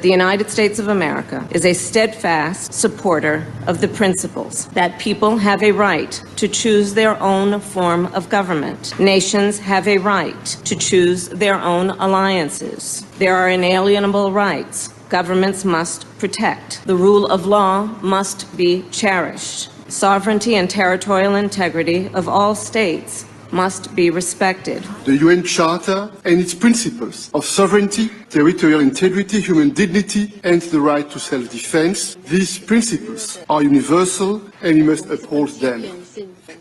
the United States of America is a steadfast supporter of the principles that people have a right to choose their own form of government. Nations have a right to choose their own alliances. There are inalienable rights governments must protect. The rule of law must be cherished. Sovereignty and territorial integrity of all states must be respected. The UN Charter and its principles of sovereignty, territorial integrity, human dignity, and the right to self-defense, these principles are universal and we must uphold them.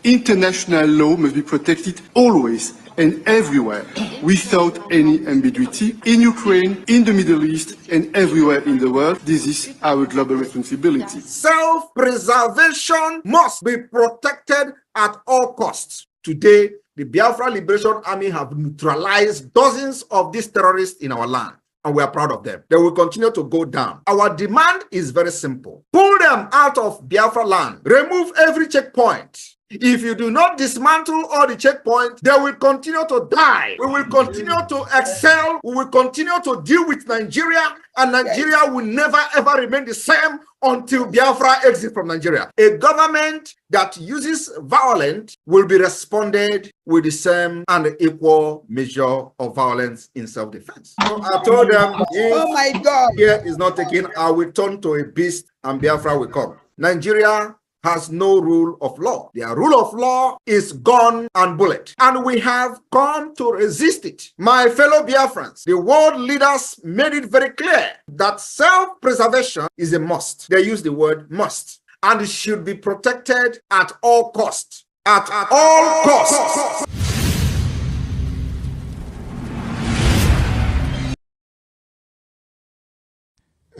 International law must be protected always and everywhere, without any ambiguity, in Ukraine, in the Middle East, and everywhere in the world. This is our global responsibility. Self-preservation must be protected at all costs. Today, the Biafran Liberation Army have neutralized dozens of these terrorists in our land, and we are proud of them. They will continue to go down. Our demand is very simple. Pull them out of Biafra land. Remove every checkpoint. If you do not dismantle all the checkpoints, they will continue to die. We will continue to excel. We will continue to deal with Nigeria, and Nigeria will never ever remain the same until Biafra exits from Nigeria. A government that uses violence will be responded with the same and equal measure of violence in self-defense. So I told them, oh my God, here is not taken, I will turn to a beast and Biafra will come. Nigeria has no rule of law. Their rule of law is gun and bullet. And we have come to resist it. My fellow Biafrans, the world leaders made it very clear that self-preservation is a must. They use the word must. And it should be protected at all costs. At all costs.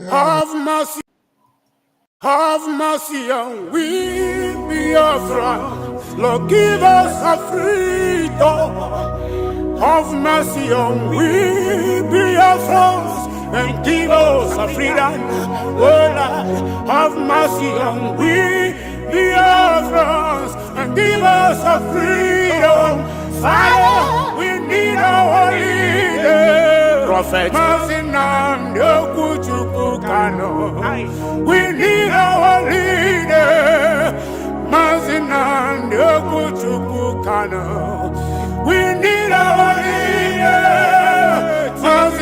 Have mercy. Have mercy on we, Biafra. Lord, give us a freedom. Have mercy on we, Biafra, and give us a freedom. Oh Lord, have mercy on we, Biafra, and give us a freedom. Father, we need our leader. Prophet, we need our leader. We need our leader.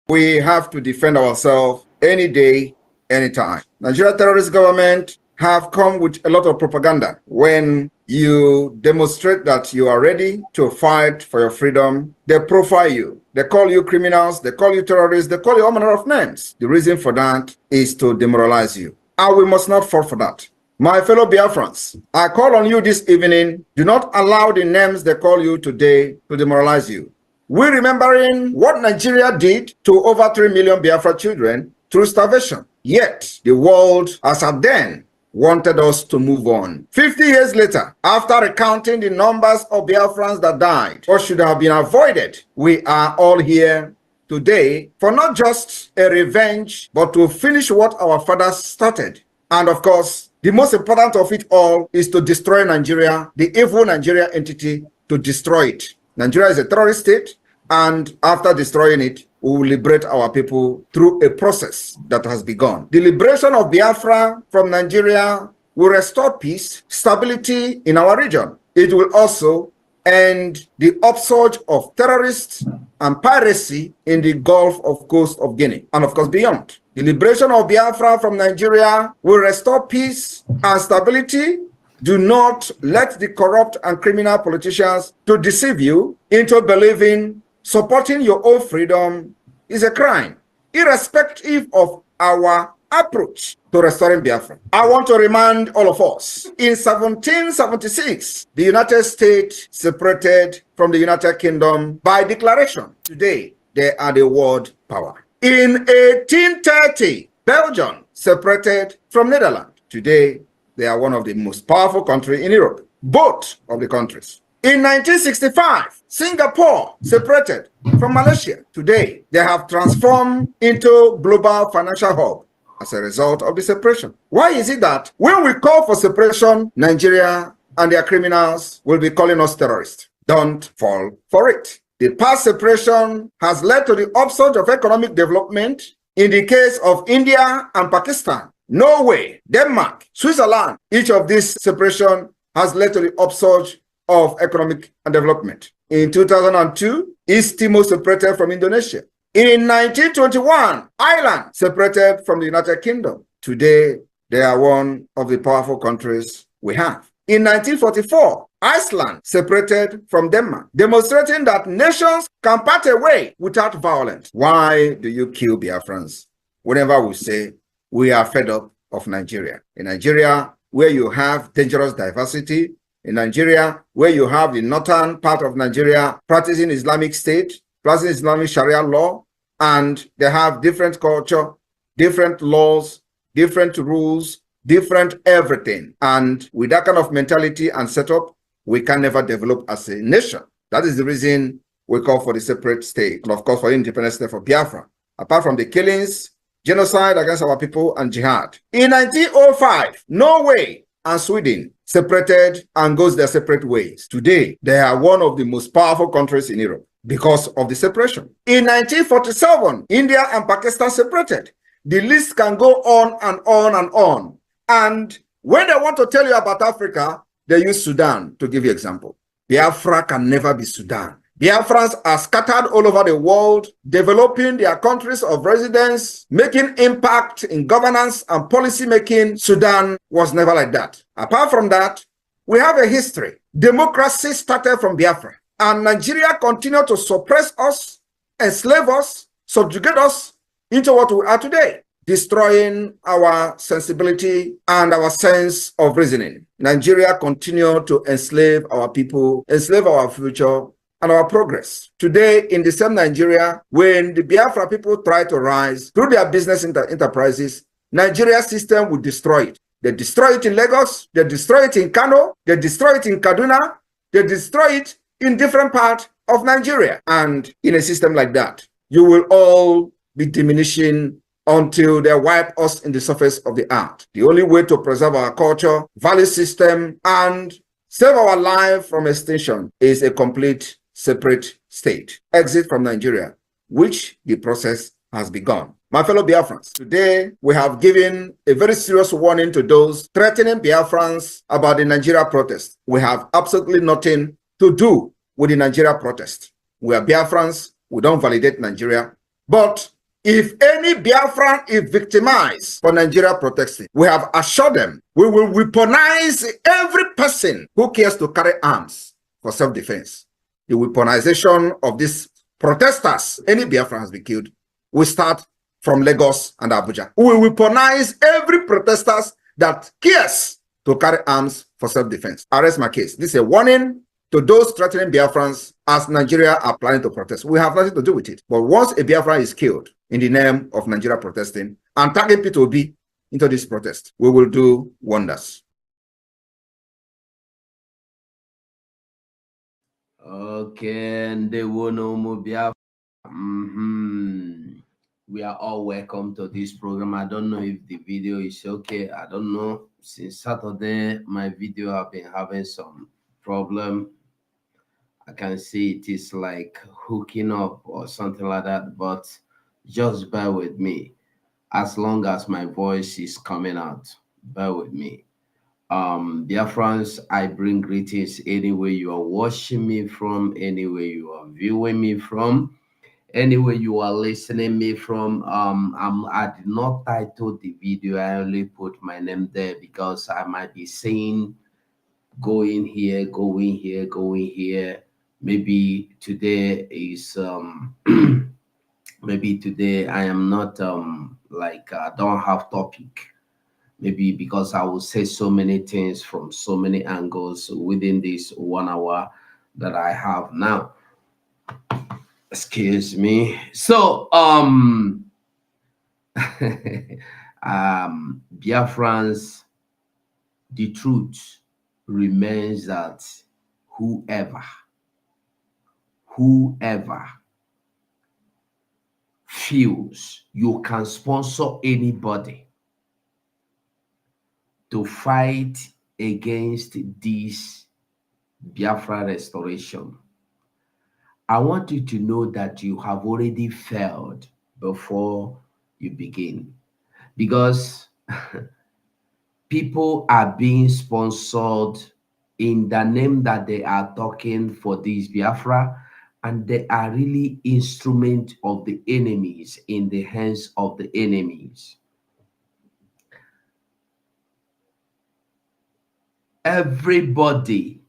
We have to defend ourselves any day, anytime. Nigeria terrorist government have come with a lot of propaganda. When you demonstrate that you are ready to fight for your freedom, they profile you. They call you criminals, they call you terrorists, they call you all manner of names. The reason for that is to demoralize you. And we must not fall for that. My fellow Biafrans, I call on you this evening, do not allow the names they call you today to demoralize you. We're remembering what Nigeria did to over 3 million Biafra children through starvation. Yet, the world, as at then, wanted us to move on. 50 years later, after recounting the numbers of Biafrans that died or should have been avoided, we are all here today for not just a revenge, but to finish what our fathers started. And of course, the most important of it all is to destroy Nigeria, the evil Nigeria entity, to destroy it. Nigeria is a terrorist state, and after destroying it, we will liberate our people through a process that has begun. The liberation of Biafra from Nigeria will restore peace, stability in our region. It will also end the upsurge of terrorists and piracy in the Gulf of Coast of Guinea, and of course beyond. The liberation of Biafra from Nigeria will restore peace and stability. Do not let the corrupt and criminal politicians to deceive you into believing supporting your own freedom is a crime, irrespective of our approach to restoring Biafra. I want to remind all of us, in 1776, the United States separated from the United Kingdom by declaration. Today, they are the world power. In 1830, Belgium separated from Netherlands. Today, they are one of the most powerful countries in Europe, both of the countries. In 1965, Singapore separated from Malaysia. Today, they have transformed into global financial hub as a result of the separation. Why is it that when we call for separation, Nigeria and their criminals will be calling us terrorists? Don't fall for it. The past separation has led to the upsurge of economic development in the case of India and Pakistan, Norway, Denmark, Switzerland. Each of these separation has led to the upsurge of economic and development. In 2002, East Timor separated from Indonesia. In 1921, Ireland separated from the United Kingdom. Today, they are one of the powerful countries we have. In 1944, Iceland separated from Denmark, demonstrating that nations can part away without violence. Why do you kill Biafrans? Whenever we say we are fed up of Nigeria. In Nigeria, where you have dangerous diversity, in Nigeria, where you have the northern part of Nigeria practicing Islamic State, practicing Islamic Sharia law, and they have different culture, different laws, different rules, different everything. And with that kind of mentality and setup, we can never develop as a nation. That is the reason we call for the separate state, and of course for independent state for Biafra. Apart from the killings, genocide against our people, and jihad. In 1905, Norway and Sweden separated and goes their separate ways. Today, they are one of the most powerful countries in Europe because of the separation. In 1947, India and Pakistan separated. The list can go on and on and on. And when they want to tell you about Africa, they use Sudan to give you example. Biafra can never be Sudan. Biafrans are scattered all over the world, developing their countries of residence, making impact in governance and policy making. Sudan was never like that. Apart from that, we have a history. Democracy started from Biafra, and Nigeria continued to suppress us, enslave us, subjugate us into what we are today, destroying our sensibility and our sense of reasoning. Nigeria continued to enslave our people, enslave our future, and our progress. Today, in the same Nigeria, when the Biafra people try to rise through their business enterprises, Nigeria's system will destroy it. They destroy it in Lagos, they destroy it in Kano, they destroy it in Kaduna, they destroy it in different parts of Nigeria. And in a system like that, you will all be diminishing until they wipe us in the surface of the earth. The only way to preserve our culture, value system, and save our life from extinction is a complete separate state. Exit from Nigeria, which the process has begun. My fellow Biafrans, today we have given a very serious warning to those threatening Biafrans about the Nigeria protest. We have absolutely nothing to do with the Nigeria protest. We are Biafrans, we don't validate Nigeria. But if any Biafran is victimized for Nigeria protesting, we have assured them we will weaponize every person who cares to carry arms for self-defense. The weaponization of these protesters, any Biafran has been killed, will start from Lagos and Abuja. We will weaponize every protester that cares to carry arms for self-defense. I rest my case. This is a warning to those threatening Biafrans as Nigeria are planning to protest. We have nothing to do with it. But once a Biafran is killed in the name of Nigeria protesting and tagging P2B into this protest, we will do wonders. Okay, and they will know more Biafra. We are all welcome to this program. I don't know if the video is okay. I don't know. Since Saturday, my video have been having some problem. I can see it is like hooking up or something like that, but just bear with me. As long as my voice is coming out, bear with me. Biafrans, I bring greetings anywhere you are watching me from, anywhere you are viewing me from, anywhere you are listening me from. I did not title the video. I only put my name there because I might be saying going here, going here, going here. Maybe today is maybe today I am not like I don't have topic. Maybe because I will say so many things from so many angles within this 1 hour that I have now. Excuse me. So Biafrans, the truth remains that whoever feels you can sponsor anybody to fight against this Biafra restoration, I want you to know that you have already failed before you begin, because people are being sponsored in the name that they are talking for this Biafra, and they are really instrument of the enemies in the hands of the enemies. Everybody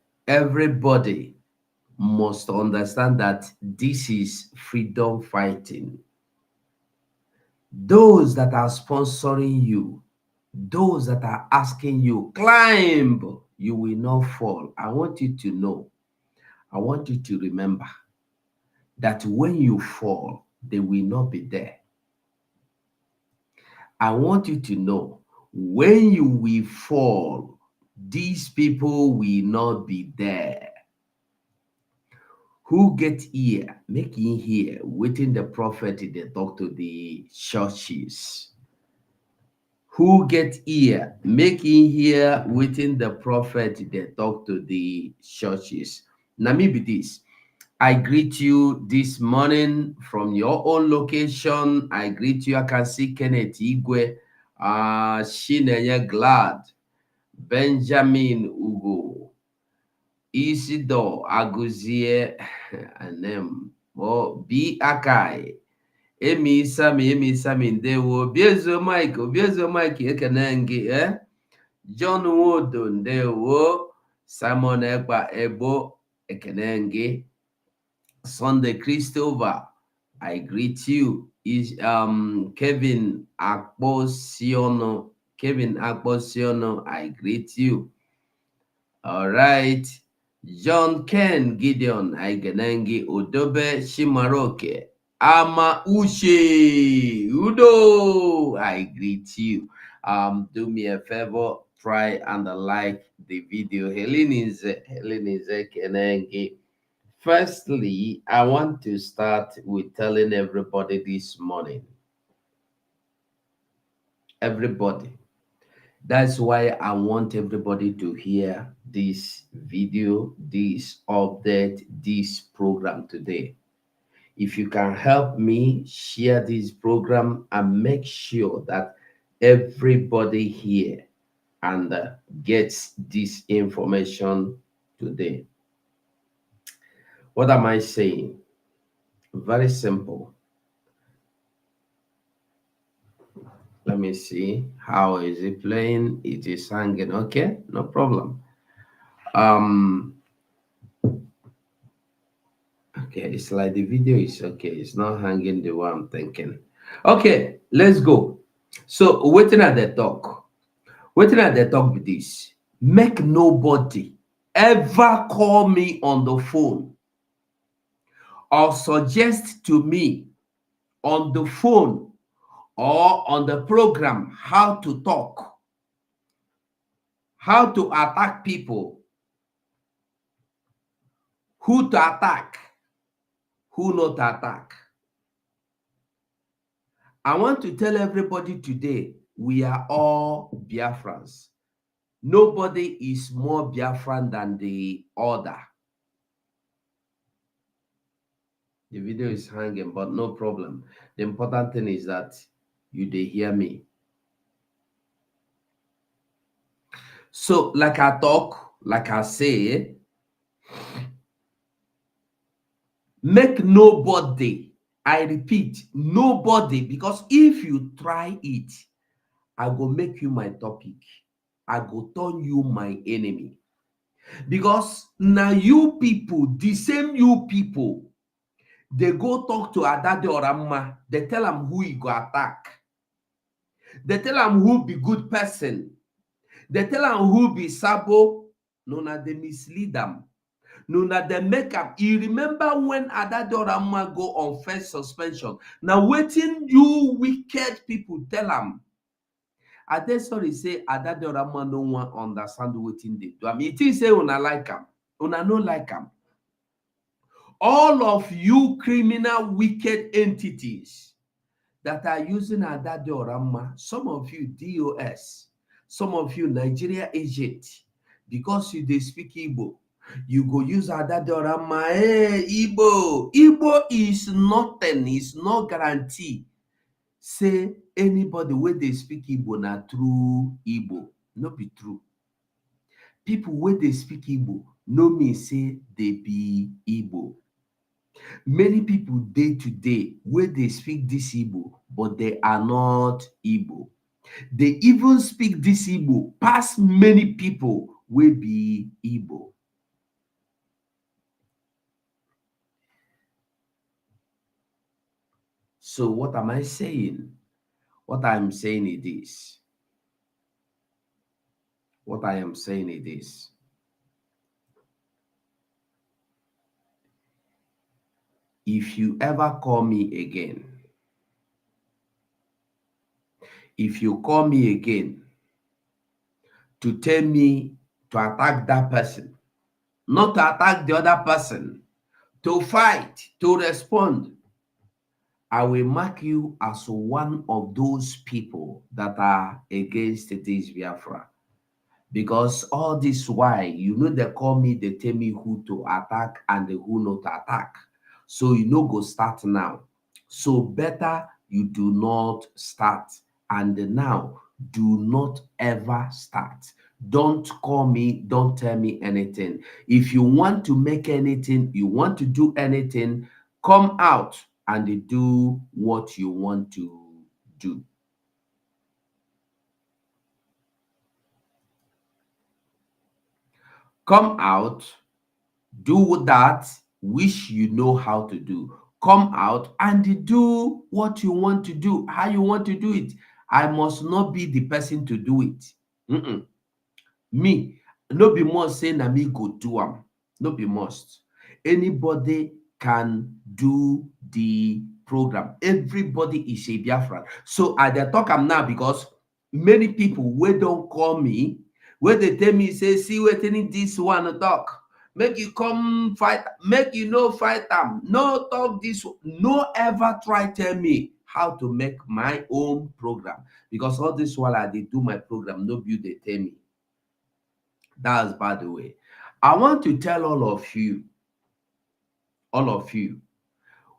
must understand that this is freedom fighting. Those that are sponsoring you, those that are asking you, climb, you will not fall. I want you to know, I want you to remember that when you fall, they will not be there. I want you to know, when you will fall, these people will not be there. Who get ear, make him hear, waiting the prophet they talk to the churches. Who get ear, make him hear, waiting the prophet they talk to the churches. Now maybe this. I greet you this morning from your own location. I greet you. I can see Kenneth Igwe, Shineye Glad, Benjamin Ugo, Isidore Aguzie, Anem, B. Akai, Emi Sami, Ndewo, Biezo Mike, Ekenenge, John Wodo, Ndewo, Simon Ekpa Ebo, Ekenenge, Sunday Christopher, I greet you. Is Kevin Akposiono, I greet you. All right. John Ken Gideon Aigenengi Odobe Shimaroke Ama Uche Udo, I greet you. Do me a favor, try and like the video. Helenize Kenengi. Firstly, I want to start with telling everybody this morning. Everybody. That's why I want everybody to hear this video, this update, this program today. If you can help me share this program and make sure that everybody here and gets this information today. What am I saying? Very simple. Let me see. How is it playing? It is hanging. Okay, no problem. Okay, it's like the video is okay. It's not hanging the way I'm thinking. Okay, let's go. So waiting at the talk. Waiting at the talk with this. Make nobody ever call me on the phone or suggest to me on the phone or on the program how to talk, how to attack people, who to attack, who not to attack. I want to tell everybody today, we are all Biafrans. Nobody is more Biafran than the other. The video is hanging, but no problem. The important thing is that you dey hear me. So, like I talk, like I say, make nobody, I repeat, nobody, because if you try it, I go make you my topic. I go turn you my enemy. Because now you people, the same you people, they go talk to Adade Oramma, they tell them who he go attack. They tell them who be good person. They tell them who be Sabo. No, na they mislead them. No, na they make up. You remember when Adade Oramma go on first suspension? Now waiting you wicked people tell them. Ade sorry say Adade Oramma no one understand wetin they do. I mean, it is say una like him, una no like him. All of you criminal wicked entities that are using Adade Oramma, some of you DOS, some of you Nigeria agent, because you they speak Igbo, You go use Adadorama, Igbo. Igbo is nothing, it's no guarantee. Say anybody where they speak Igbo na true Igbo. No be true. People where they speak Igbo no mean say they be Igbo. Many people day to day where they speak this Igbo, but they are not Igbo. They even speak this Igbo past many people will be Igbo. So what am I saying? What I'm saying is this. What I am saying is this. If you ever call me again, if you call me again to tell me to attack that person, not to attack the other person, to fight, to respond, I will mark you as one of those people that are against this Biafra. Because all this why, you know, they call me, they tell me who to attack and who not to attack. So you know, go start now. So better you do not start. And now, do not ever start. Don't call me, don't tell me anything. If you want to make anything, you want to do anything, come out and do what you want to do. Come out, do that which you know how to do. Come out and do what you want to do, how you want to do it. I must not be the person to do it. Me, no be must say na me go do am. No be must. Anybody can do the program. Everybody is a Biafran. So I dey talk am now because many people wey don call me, wey dey tell me say, see wetin this one talk. Make you come fight, make you no fight am. No talk this, no ever try tell me how to make my own program. Because all this while I dey do my program, no be dey tell me. That's by the way. I want to tell all of you,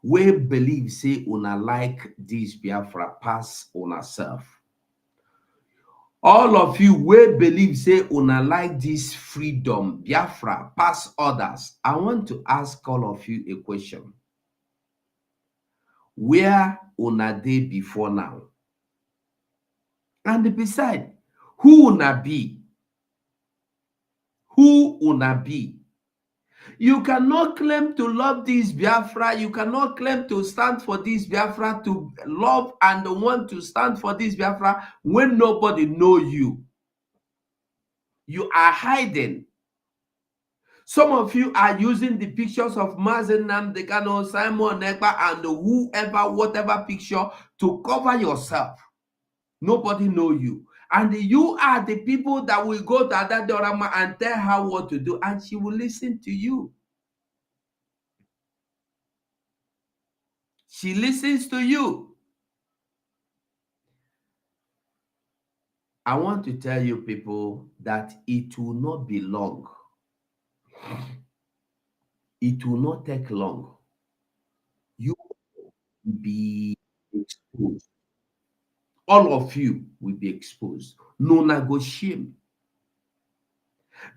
we believe say una like this Biafra pass una self. All of you we believe say una like this freedom Biafra pass others. I want to ask all of you a question. Where una dey before now? And beside, who una be? Who una be? You cannot claim to love this Biafra. You cannot claim to stand for this Biafra, to love and want to stand for this Biafra when nobody know you. You are hiding. Some of you are using the pictures of Mazen Namdekano, Simon Ekpa, and whoever, whatever picture to cover yourself. Nobody know you. And you are the people that will go to Adadorama and tell her what to do, and she will listen to you. She listens to you. I want to tell you people that it will not be long. It will not take long. You will be exposed. All of you will be exposed. No negotiation.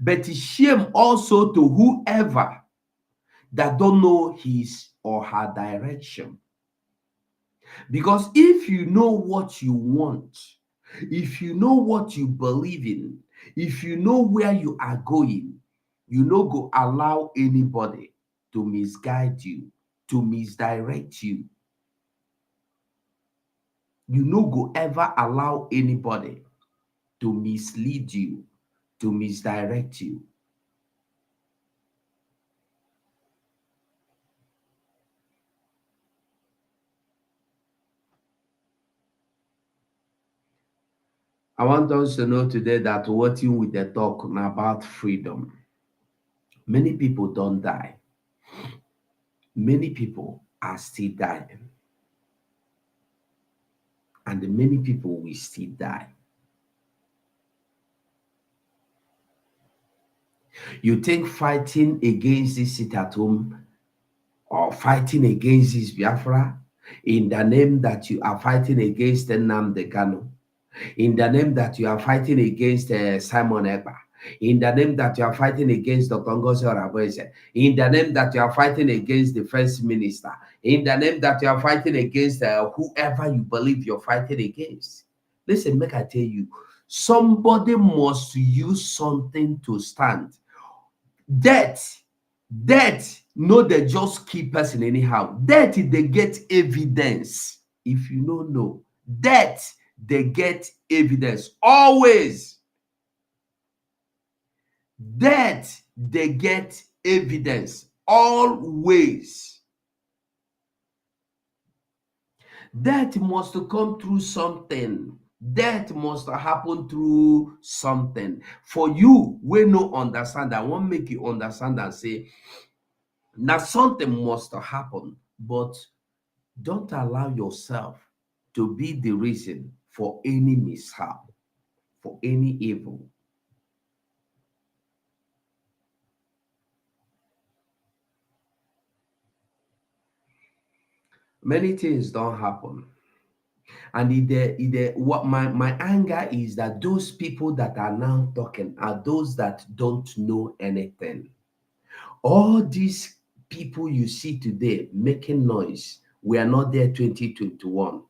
But shame also to whoever that don't know his or her direction. Because if you know what you want, if you know what you believe in, if you know where you are going, you no go allow anybody to misguide you, to misdirect you. You no go ever allow anybody to mislead you, to misdirect you. I want us to know today that what you with the talk about freedom. Many people don't die. Many people are still dying. And many people will still die. You think fighting against this sit at home or fighting against this Biafra in the name that you are fighting against Nnamdi Kanu, in the name that you are fighting against Simon Ekpa, in the name that you are fighting against Dr. Ngozi Oraboeze, in the name that you are fighting against the first minister, in the name that you are fighting against whoever you believe you're fighting against. Listen, make I tell you, somebody must use something to stand. Death, no, they just keep person anyhow. Death, they get evidence. If you don't know, death, they get evidence always. Death, they get evidence always. Death must come through something. Death must happen through something. For you, we no understand. I want make you understand and say, now something must happen, but don't allow yourself to be the reason for any mishap, for any evil. Many things don't happen. And what my anger is that those people that are now talking are those that don't know anything. All these people you see today making noise, we are not there 2021.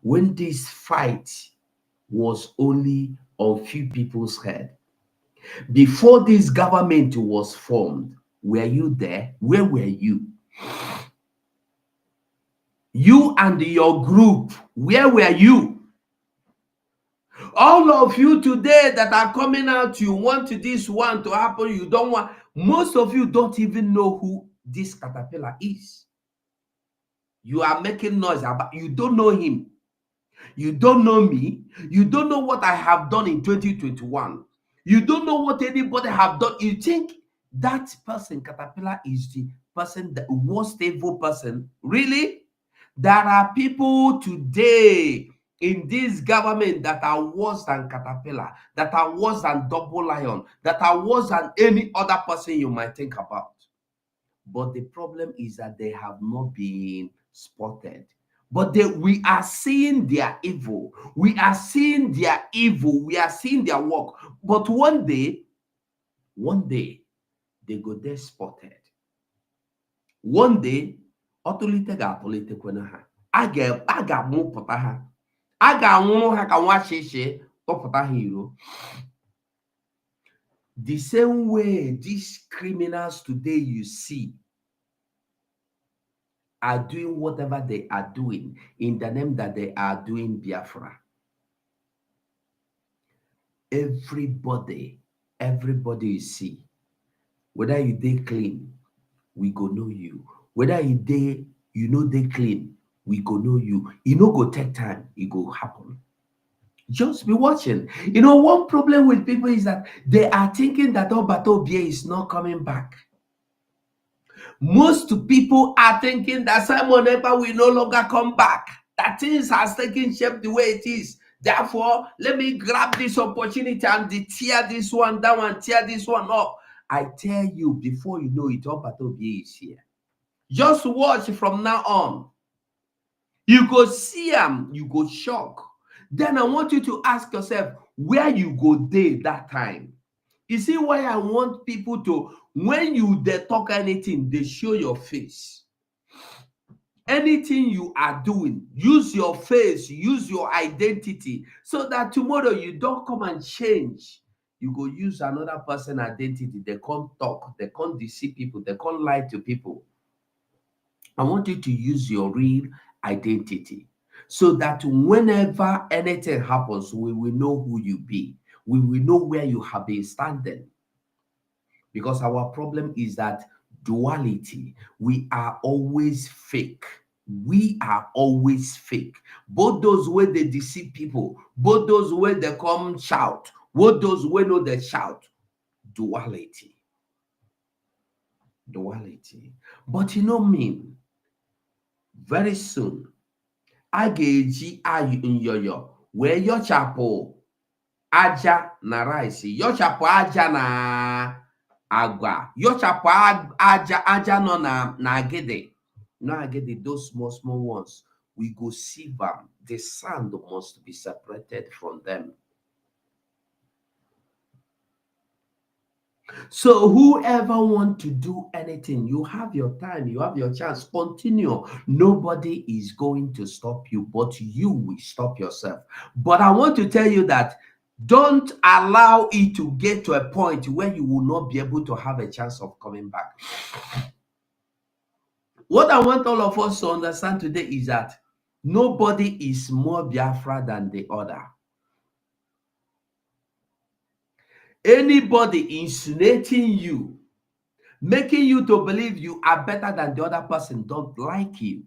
When this fight was only on few people's head. Before this government was formed, were you there? Where were you? You and your group, where were you? All of you today that are coming out, you want this one to happen, you don't want. Most of you don't even know who this caterpillar is. You are making noise about, you don't know him. You don't know me. You don't know what I have done in 2021. You don't know what anybody have done. You think that person, caterpillar, is the person, the worst evil person? Really? There are people today in this government that are worse than caterpillar, that are worse than double lion, that are worse than any other person you might think about. But the problem is that they have not been spotted. But we are seeing their evil. We are seeing their evil. We are seeing their work. But one day, they go there spotted. One day, otolite ga-atolite kwena ha. A ga-amụpụta ha. A ga-anwụrụ ha ka nwa sheshe tọpụta ha iro. The same way these criminals today you see are doing whatever they are doing in the name that they are doing Biafra. Everybody you see, whether you dey clean, we go know you. Whether you dey, they clean, we go know you. It no go take time, it go happen. Just be watching. One problem with people is that they are thinking that Obato Bie is not coming back. Most people are thinking that Simon Ekpa will no longer come back. That things has taken shape the way it is. Therefore, let me grab this opportunity and tear this one down and tear this one up. I tell you, before you know it, Obatobi is here. Just watch from now on. You go see him, you go shock. Then I want you to ask yourself, where you go day that time? You see why I want people to, when they talk anything, they show your face. Anything you are doing, use your face, use your identity, so that tomorrow you don't come and change. You go use another person's identity. They can't talk, they can't deceive people, they can't lie to people. I want you to use your real identity, so that whenever anything happens, we will know who you be. We will know where you have been standing. Because our problem is that duality. We are always fake. We are always fake. Both those where they deceive people, both those where they come shout, both those where know they shout. Duality. Duality. But very soon, I geji ayu in yoyo, where your chapel aja na rice, your chapel aja na agwa yochapụ aja nọ na agidi. No agidi, those small ones, we go sieve them. The sand must be separated from them. So whoever want to do anything, you have your time, you have your chance, continue. Nobody is going to stop you, but you will stop yourself. But I want to tell you that don't allow it to get to a point where you will not be able to have a chance of coming back. What I want all of us to understand today is that nobody is more Biafra than the other. Anybody insinuating you, making you to believe you are better than the other person, don't like you.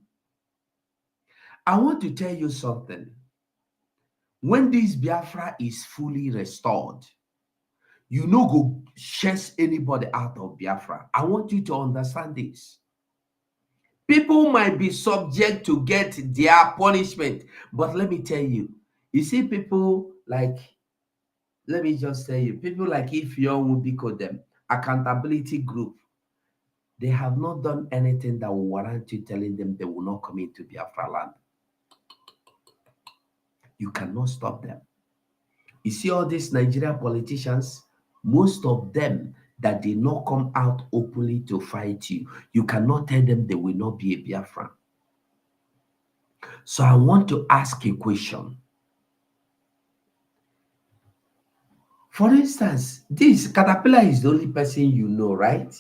I want to tell you something. When this Biafra is fully restored, you no go chase anybody out of Biafra. I want you to understand this. People might be subject to get their punishment, but let me tell you, you see people like, let me just tell you, people like if you will be called them accountability group, they have not done anything that will warrant you telling them they will not come into Biafra land. You cannot stop them. You see all these Nigerian politicians, most of them that did not come out openly to fight you, you cannot tell them they will not be a Biafran. So I want to ask a question. For instance, this Caterpillar is the only person you know, right?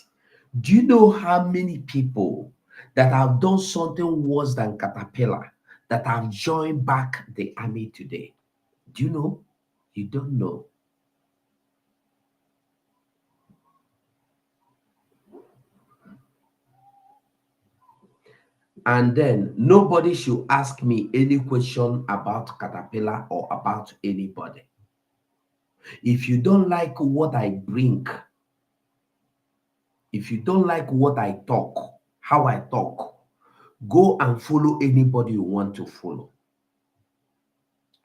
Do you know how many people that have done something worse than Caterpillar that have joined back the army today? Do you know? You don't know. And then nobody should ask me any question about Caterpillar or about anybody. If you don't like what I bring, if you don't like what I talk, how I talk, go and follow anybody you want to follow.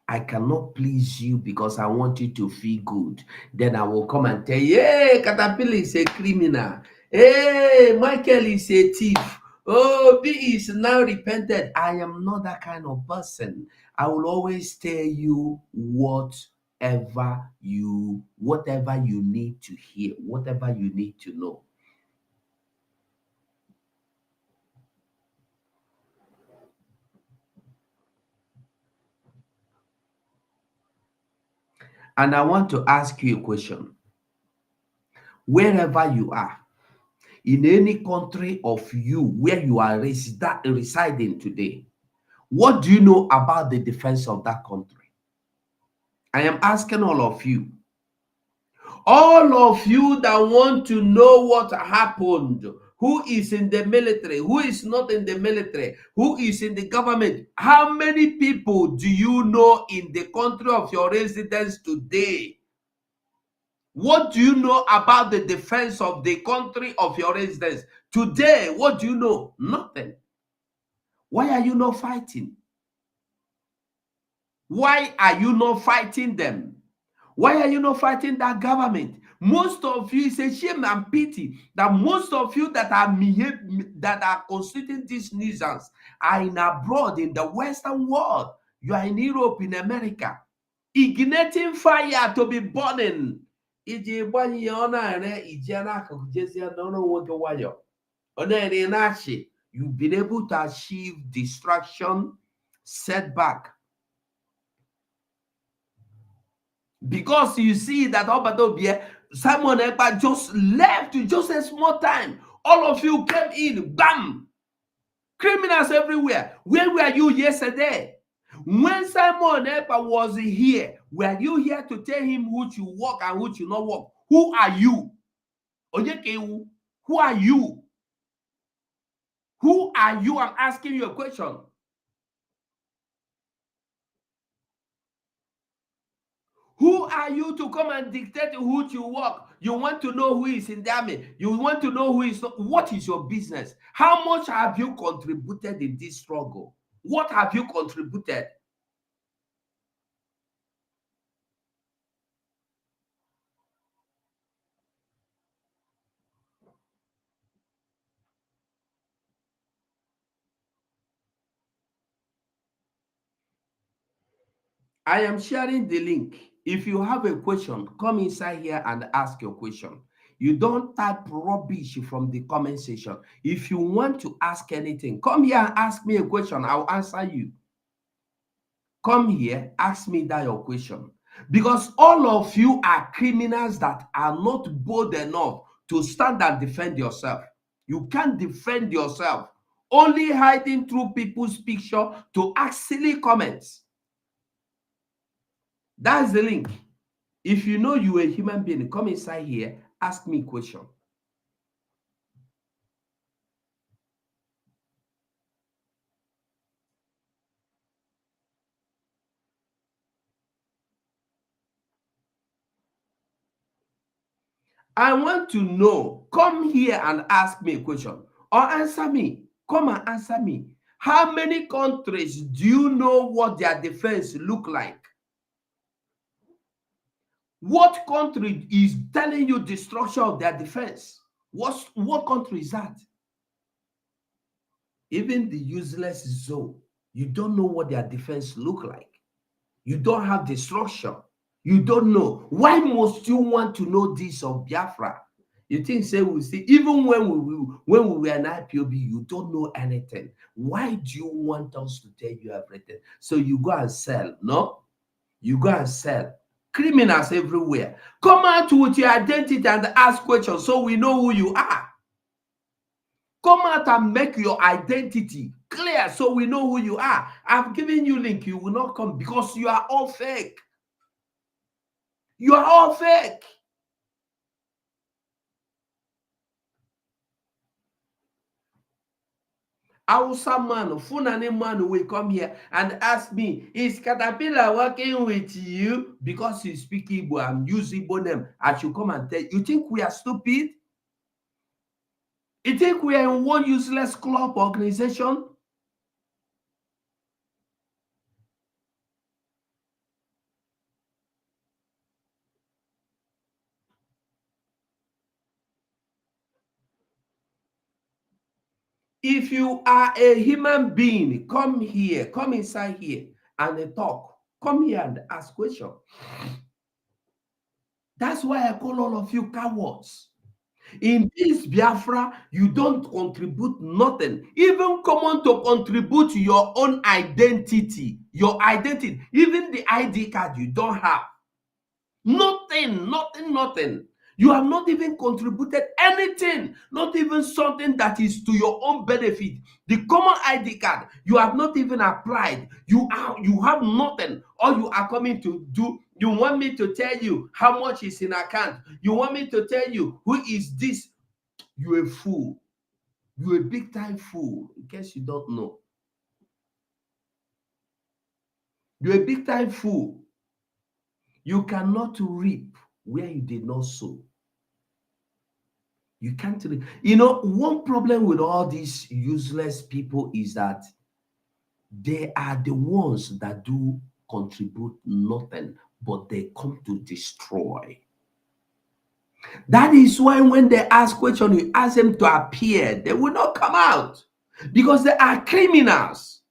I cannot please you because I want you to feel good. Then I will come and tell you, hey, Caterpillar is a criminal. Hey, Michael is a thief. Oh, B is now repented. I am not that kind of person. I will always tell you whatever you need to hear, whatever you need to know. And I want to ask you a question. Wherever you are, in any country of you where you are residing today, what do you know about the defense of that country? I am asking all of you. All of you that want to know what happened, who is in the military, who is not in the military, who is in the government, how many people do you know in the country of your residence today? What do you know about the defense of the country of your residence? Today, what do you know? Nothing. Why are you not fighting? Why are you not fighting them? Why are you not fighting that government? Most of you, it's a shame and pity that most of you that are constituting these nuisance are in abroad in the Western world. You are in Europe, in America, igniting fire to be burning. You've been able to achieve destruction, setback. Because you see that Simon Ekpa just left to just a small time. All of you came in, bam! Criminals everywhere. Where were you yesterday? When Simon Ekpa was here, were you here to tell him who to walk and who to not walk? Who are you? Who are you? Who are you? I'm asking you a question. Who are you to come and dictate who to walk? You want to know who is in the army. You want to know who is not. What is your business? How much have you contributed in this struggle? What have you contributed? I am sharing the link. If you have a question, come inside here and ask your question. You don't type rubbish from the comment section. If you want to ask anything, come here and ask me a question. I'll answer you. Come here, ask me that your question. Because all of you are criminals that are not bold enough to stand and defend yourself. You can't defend yourself. Only hiding through people's picture to ask silly comments. That's the link. If you know you're a human being, come inside here, ask me a question. I want to know. Come here and ask me a question or answer me. Come and answer me. How many countries do you know what their defense look like? What country is telling you the structure of their defense? What country is that? Even the useless zone, you don't know what their defense look like. You don't have the structure. You don't know. Why must you want to know this of Biafra? You think, say, we see, even when we were an IPOB, you don't know anything. Why do you want us to tell you everything? So you go and sell, no? You go and sell. Criminals everywhere. Come out with your identity and ask questions so we know who you are. Come out and make your identity clear so we know who you are. I've given you link. You will not come because you are all fake. You are all fake. Hausa man, Fulani man will come here and ask me, is Caterpillar working with you? Because you speak Igbo and use Igbo name. I should come and tell you. You think we are stupid? You think we are in one useless club organization? If you are a human being, come here, come inside here and talk. Come here and ask questions. That's why I call all of you cowards. In this Biafra, you don't contribute nothing. Even come on to contribute your own identity. Your identity. Even the ID card you don't have. Nothing, nothing, nothing. You have not even contributed anything, not even something that is to your own benefit. The common ID card, you have not even applied. You have nothing. All you are coming to do, you want me to tell you how much is in account. You want me to tell you who is this. You're a fool. You're a big time fool, in case you don't know. You're a big time fool. You cannot reap where you did not sow. You can't reap. You know, one problem with all these useless people is that they are the ones that do contribute nothing, but they come to destroy. That is why when they ask questions, you ask them to appear, they will not come out because they are criminals.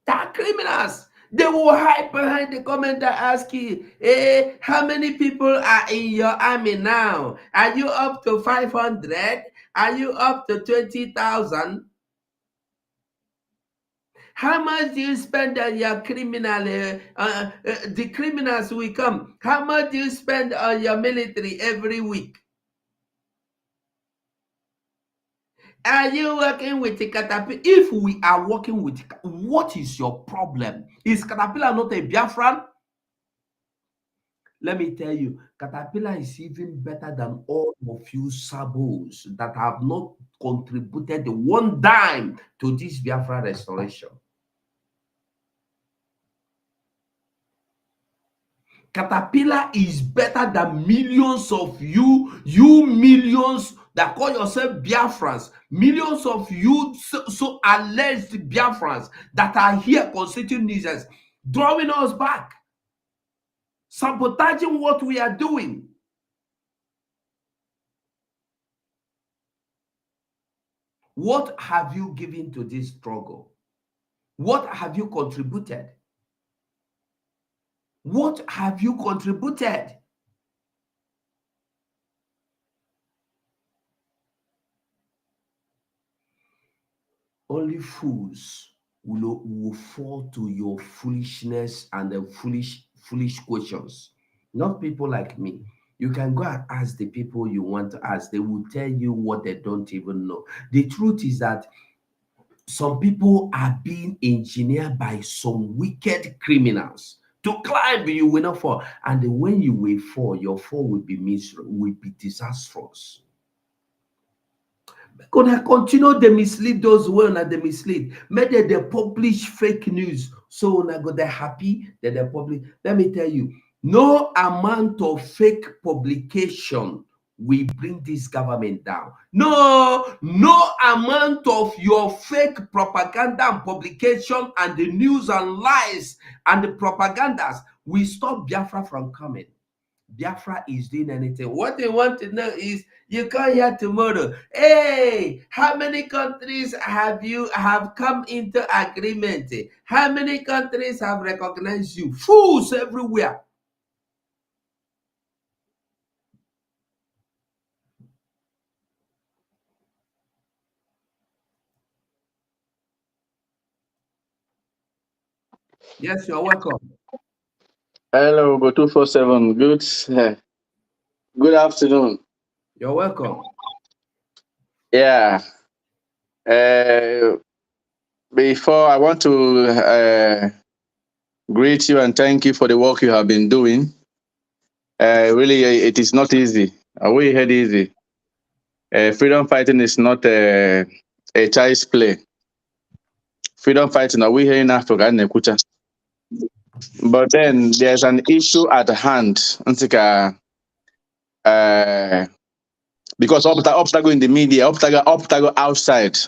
They are criminals. They will hide behind the comment and ask you, hey, how many people are in your army now? Are you up to 500? Are you up to 20,000? How much do you spend on your criminal? The criminals will come. How much do you spend on your military every week? Are you working with the Caterpillar? If we are working with, what is your problem? Is Caterpillar not a Biafran? Let me tell you, Caterpillar is even better than all of you sabos that have not contributed one dime to this Biafra restoration. Caterpillar is better than millions of you millions that call yourself Biafrans, millions of you so alleged Biafrans that are here constituting nuisance, drawing us back, sabotaging what we are doing. What have you given to this struggle? What have you contributed? What have you contributed? Only fools will fall to your foolishness and the foolish questions. Not people like me. You can go and ask the people you want to ask. They will tell you what they don't even know. The truth is that some people are being engineered by some wicked criminals to climb. You will not fall. And when you will fall, your fall will be miserable, will be disastrous. Because they continue to mislead those who are they mislead. Maybe they publish fake news. So when I go, they're happy that they publish. Let me tell you, no amount of fake publication will bring this government down. No amount of your fake propaganda and publication and the news and lies and the propagandas will stop Biafra from coming. Biafra is doing anything. What they want to know is, you come here tomorrow. Hey, how many countries have come into agreement? How many countries have recognized you? Fools everywhere. Yes, you're welcome. Hello, Go 247. Good afternoon. You're welcome. Yeah. Before I want to greet you and thank you for the work you have been doing. Really, it is not easy. We had easy. Freedom fighting is not a child's play. Freedom fighting, are we here in Africa? But then there's an issue at hand. Because obstacle in the media, obstacle outside.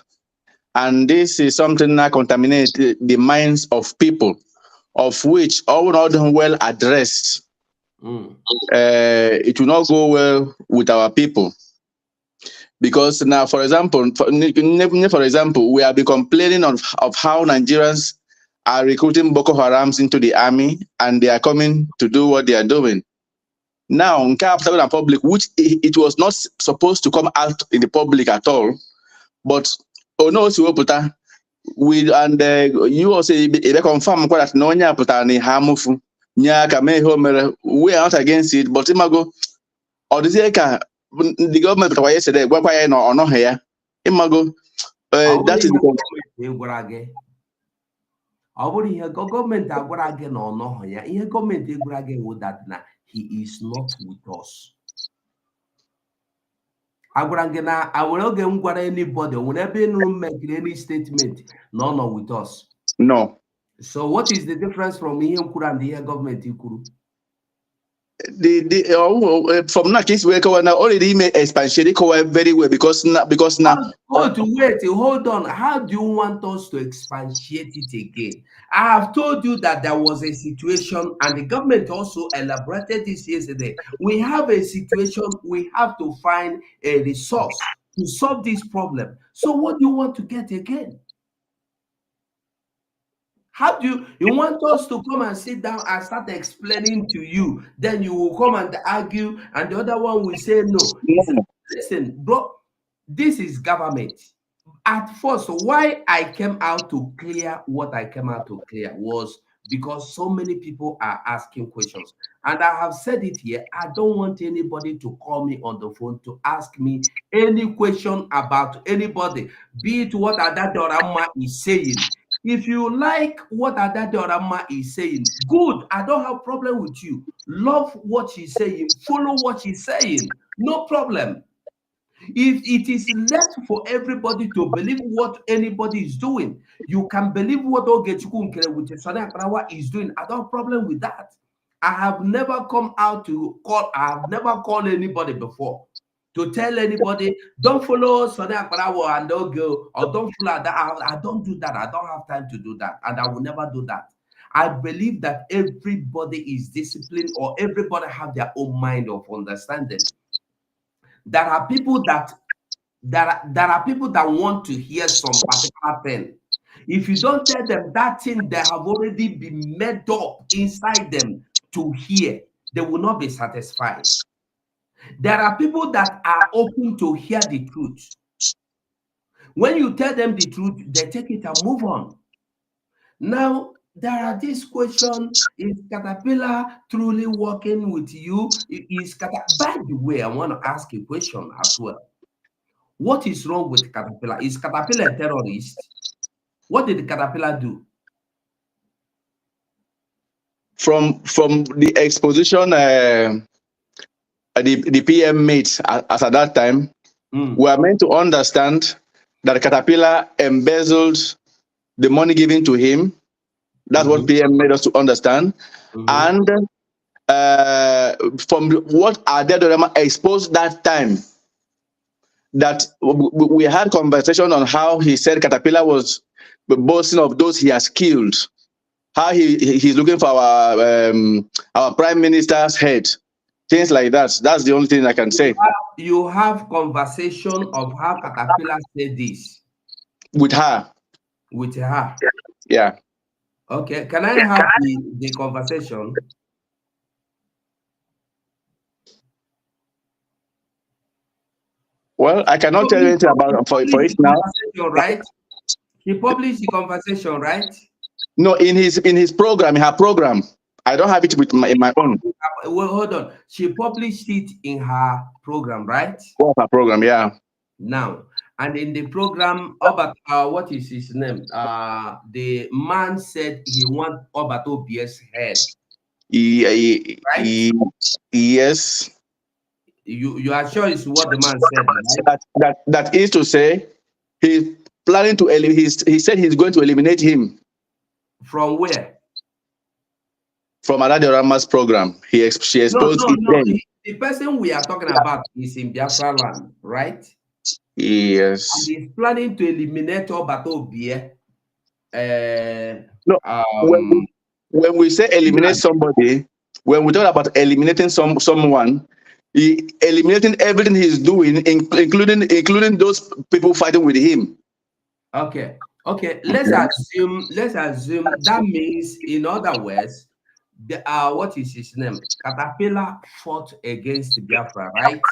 And this is something that contaminates the minds of people, of which all not well addressed. It will not go well with our people. Because now, for example, we have been complaining of how Nigerians are recruiting Boko Harams into the army and they are coming to do what they are doing. Now, in public, which it was not supposed to come out in the public at all, but we and you also confirm that no we are not against it, but imago or the government yesterday or no here imago that is government that he is not with us. I will not anybody whenever make any statement, no with us. No. So what is the difference from him and the government? From that case we already made expansion very well because now wait, hold on. How do you want us to expatiate it again? I have told you that there was a situation and the government also elaborated this yesterday. We have a situation, we have to find a resource to solve this problem. So what do you want to get again? How do you want us to come and sit down and start explaining to you? Then you will come and argue, and the other one will say no. Listen, bro, this is government. At first, why I came out to clear what I came out to clear was because so many people are asking questions. And I have said it here, I don't want anybody to call me on the phone to ask me any question about anybody, be it what Adadorama is saying. If you like what Adadorama is saying, good, I don't have problem with you. Love what she's saying, follow what she's saying, no problem. If it is left for everybody to believe what anybody is doing, you can believe what Ogechukwu with Sani Akparawa is doing. I don't have problem with that. I have never come out to call, I have never called anybody before to tell anybody, don't follow Sani Akparawa and don't go, or don't follow that. I don't do that. I don't have time to do that. And I will never do that. I believe that everybody is disciplined, or everybody have their own mind of understanding. There are people that want to hear some particular thing. If you don't tell them that thing, they have already been made up inside them to hear, they will not be satisfied. There are people that are open to hear the truth. When you tell them the truth, they take it and move on. Now, there are this question, is Caterpillar truly working with you? By the way, I want to ask a question as well. What is wrong with Caterpillar? Is Caterpillar a terrorist? What did Caterpillar do? From the exposition the PM made as at that time, we are meant to understand that Caterpillar embezzled the money given to him. That's what PM made us to understand. And from what Adedorema exposed that time, that we had conversation on how he said Caterpillar was boasting of those he has killed, how he's looking for our prime minister's head, things like that. That's the only thing I can say. You have conversation of how Caterpillar said this with her. With her. Yeah. Okay. Can I have the conversation? Well, I cannot tell you anything about for it now. Right? He published the conversation, right? No, in his program, in her program. I don't have it in my own. Well, hold on. She published it in her program, right? Her program, yeah. Now, and in the program, what is his name? The man said he wants Obato Obi's head. Right? Yes. You are sure it's what the man said, right? That is to say, he's planning to he said he's going to eliminate him. From where? From Adedorama's program. She exposed it. The person we are talking about is in Biafran land, right? Yes. And he's planning to eliminate Obato Obi. No. When we say eliminate somebody, when we talk about eliminating someone, eliminating everything he's doing, including those people fighting with him. Okay. Let's assume that means, in other words, what is his name? Caterpillar fought against Biafra, right?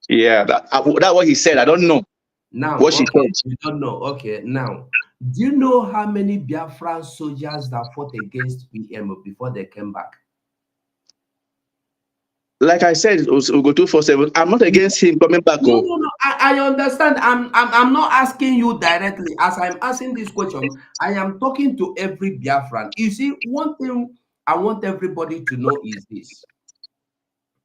Yeah, that's what he said. I don't know. Now, what she said. You don't know. Okay, now, do you know how many Biafran soldiers that fought against PM before they came back? Like I said, it will go 247. I'm not against him coming back. No. I understand. I'm not asking you directly. As I'm asking this question, I am talking to every Biafran. You see, one thing I want everybody to know is this: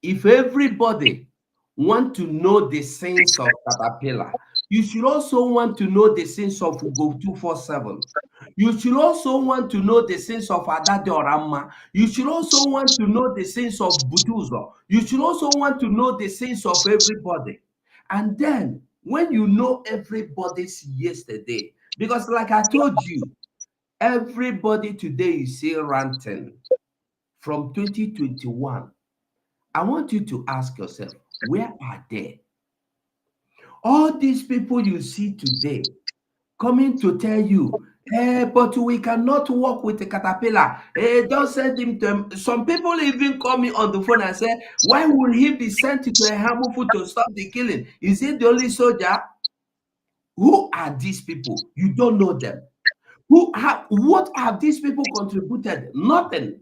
if everybody want to know the sins of Caterpillar, you should also want to know the sins of Ugo 247. You should also want to know the sins of Adade Orama. You should also want to know the sins of Butuzo. You should also want to know the sins of everybody. And then, when you know everybody's yesterday, because like I told you, everybody today is still ranting from 2021. I want you to ask yourself, where are they? All these people you see today coming to tell you, but we cannot work with the Caterpillar. Don't send him to him. Some people even call me on the phone and say, why would he be sent to a Hamufu to stop the killing? Is he the only soldier? Who are these people? You don't know them. What have these people contributed? Nothing.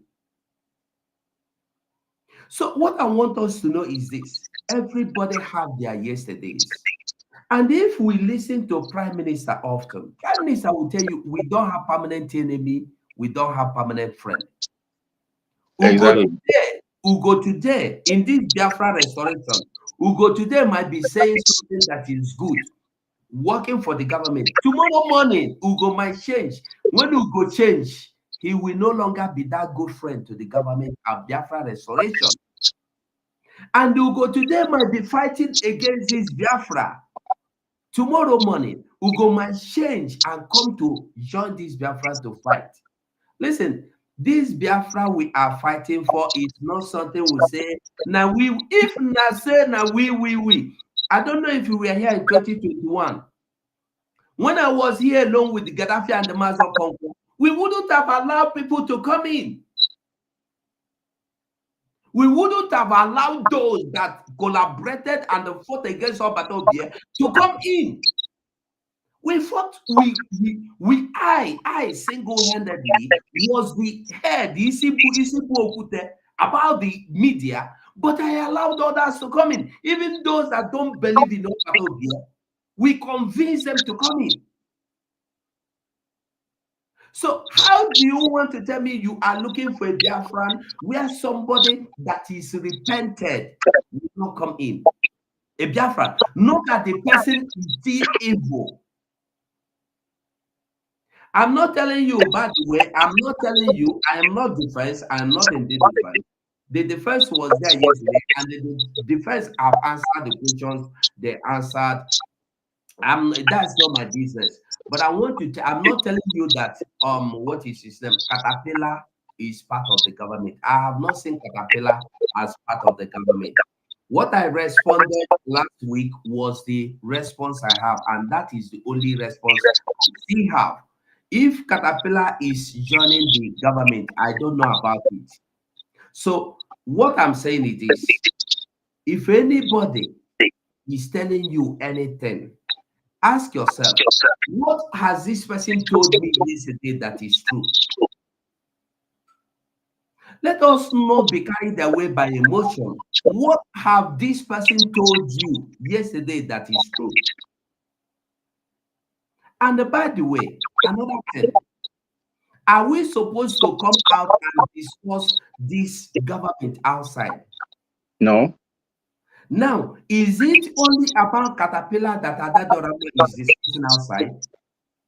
So what I want us to know is this: everybody have their yesterdays. And if we listen to Prime Minister often, Prime Minister will tell you, we don't have permanent enemy, we don't have permanent friend. Ugo today, in this Biafra restoration, Ugo today might be saying something that is good, working for the government. Tomorrow morning, Ugo might change. When Ugo change, he will no longer be that good friend to the government of Biafra restoration. And Ugo today might be fighting against this Biafra. Tomorrow morning, Ugo might change and come to join this Biafra to fight. Listen, this Biafra we are fighting for is not something we say, now we, if na say, now we. I don't know if you were here in 2021. When I was here alone with the Gaddafi and the Mazo Congo, we wouldn't have allowed people to come in. We wouldn't have allowed those that collaborated and fought against Obatobia to come in. We fought, I single-handedly was the head, Isipu Okute, about the media, but I allowed others to come in. Even those that don't believe in Obatobia, we convinced them to come in. So how do you want to tell me you are looking for a Biafran where somebody that is repented will not come in? A Biafran, look at the person is still evil. I'm not telling you, by the way, I'm not telling you, I am not defense, I am not in the defense. The defense was there yesterday, and the defense have answered the questions they answered. That's not my business. But I want to I'm not telling you that what is his name? Caterpillar is part of the government. I have not seen Caterpillar as part of the government. What I responded last week was the response I have, and that is the only response I still have. If Caterpillar is joining the government, I don't know about it. So what I'm saying is this: if anybody is telling you anything, ask yourself, what has this person told me yesterday that is true? Let us not be carried away by emotion. What have this person told you yesterday that is true? And by the way, another thing, are we supposed to come out and discuss this government outside? No. Now, is it only about Caterpillar that Adadorama is discussing outside?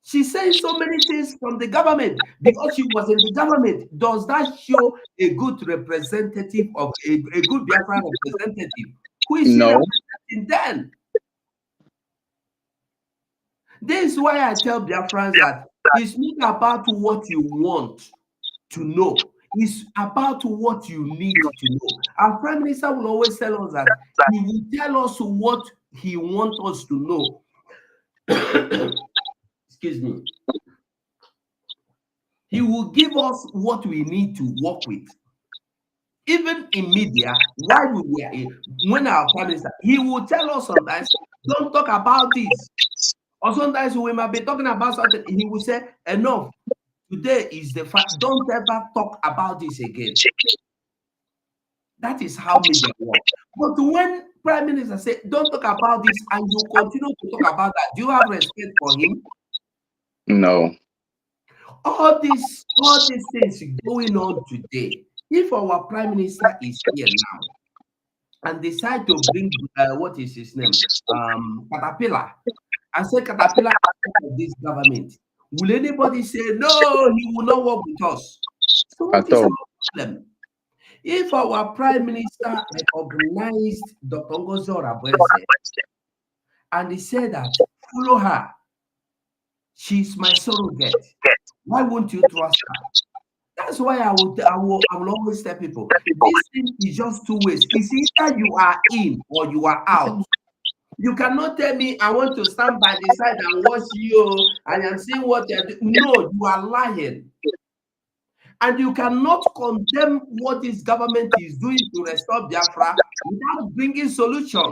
She says so many things from the government because she was in the government. Does that show a good representative of a good Biafran representative? Who is she representing then? This is why I tell Biafrans that it's not about what you want to know. It's about what you need to know. Our Prime Minister will always tell us that he will tell us what he wants us to know. Excuse me. He will give us what we need to work with. Even in media, while we were in, when our Prime Minister, he will tell us sometimes, don't talk about this. Or sometimes we might be talking about something, he will say, enough. Today is the fact. Don't ever talk about this again. That is how media works. But when Prime Minister say, don't talk about this, and you continue to talk about that, do you have respect for him? No. All these things going on today. If our Prime Minister is here now and decide to bring what is his name, Caterpillar, and say Caterpillar of this government, will anybody say no? He will not work with us. So what is our problem? If our Prime Minister recognized Dr. Ngozi Orabueze and he said that follow her, she's my surrogate, why won't you trust her? That's why I will always tell people this thing is just two ways. It's either you are in or you are out. You cannot tell me I want to stand by the side and watch you and I'm seeing what they're doing. No, you are lying. And you cannot condemn what this government is doing to restore Biafra without bringing solution.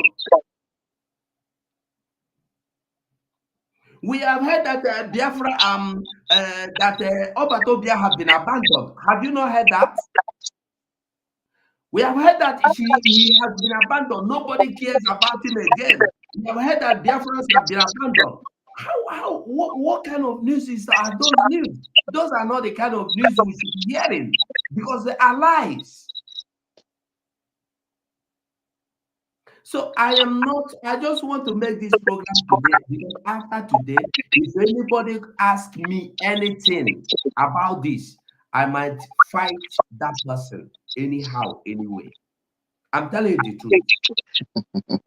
We have heard that Biafra, that Obatobia has been abandoned. Have you not heard that? We have heard that he has been abandoned. Nobody cares about him again. We have heard that Biafrans have been abandoned. What kind of news are those news? Those are not the kind of news we should be hearing because they are lies. So I just want to make this program today because after today, if anybody asks me anything about this, I might fight that person anyhow, anyway. I'm telling you the truth.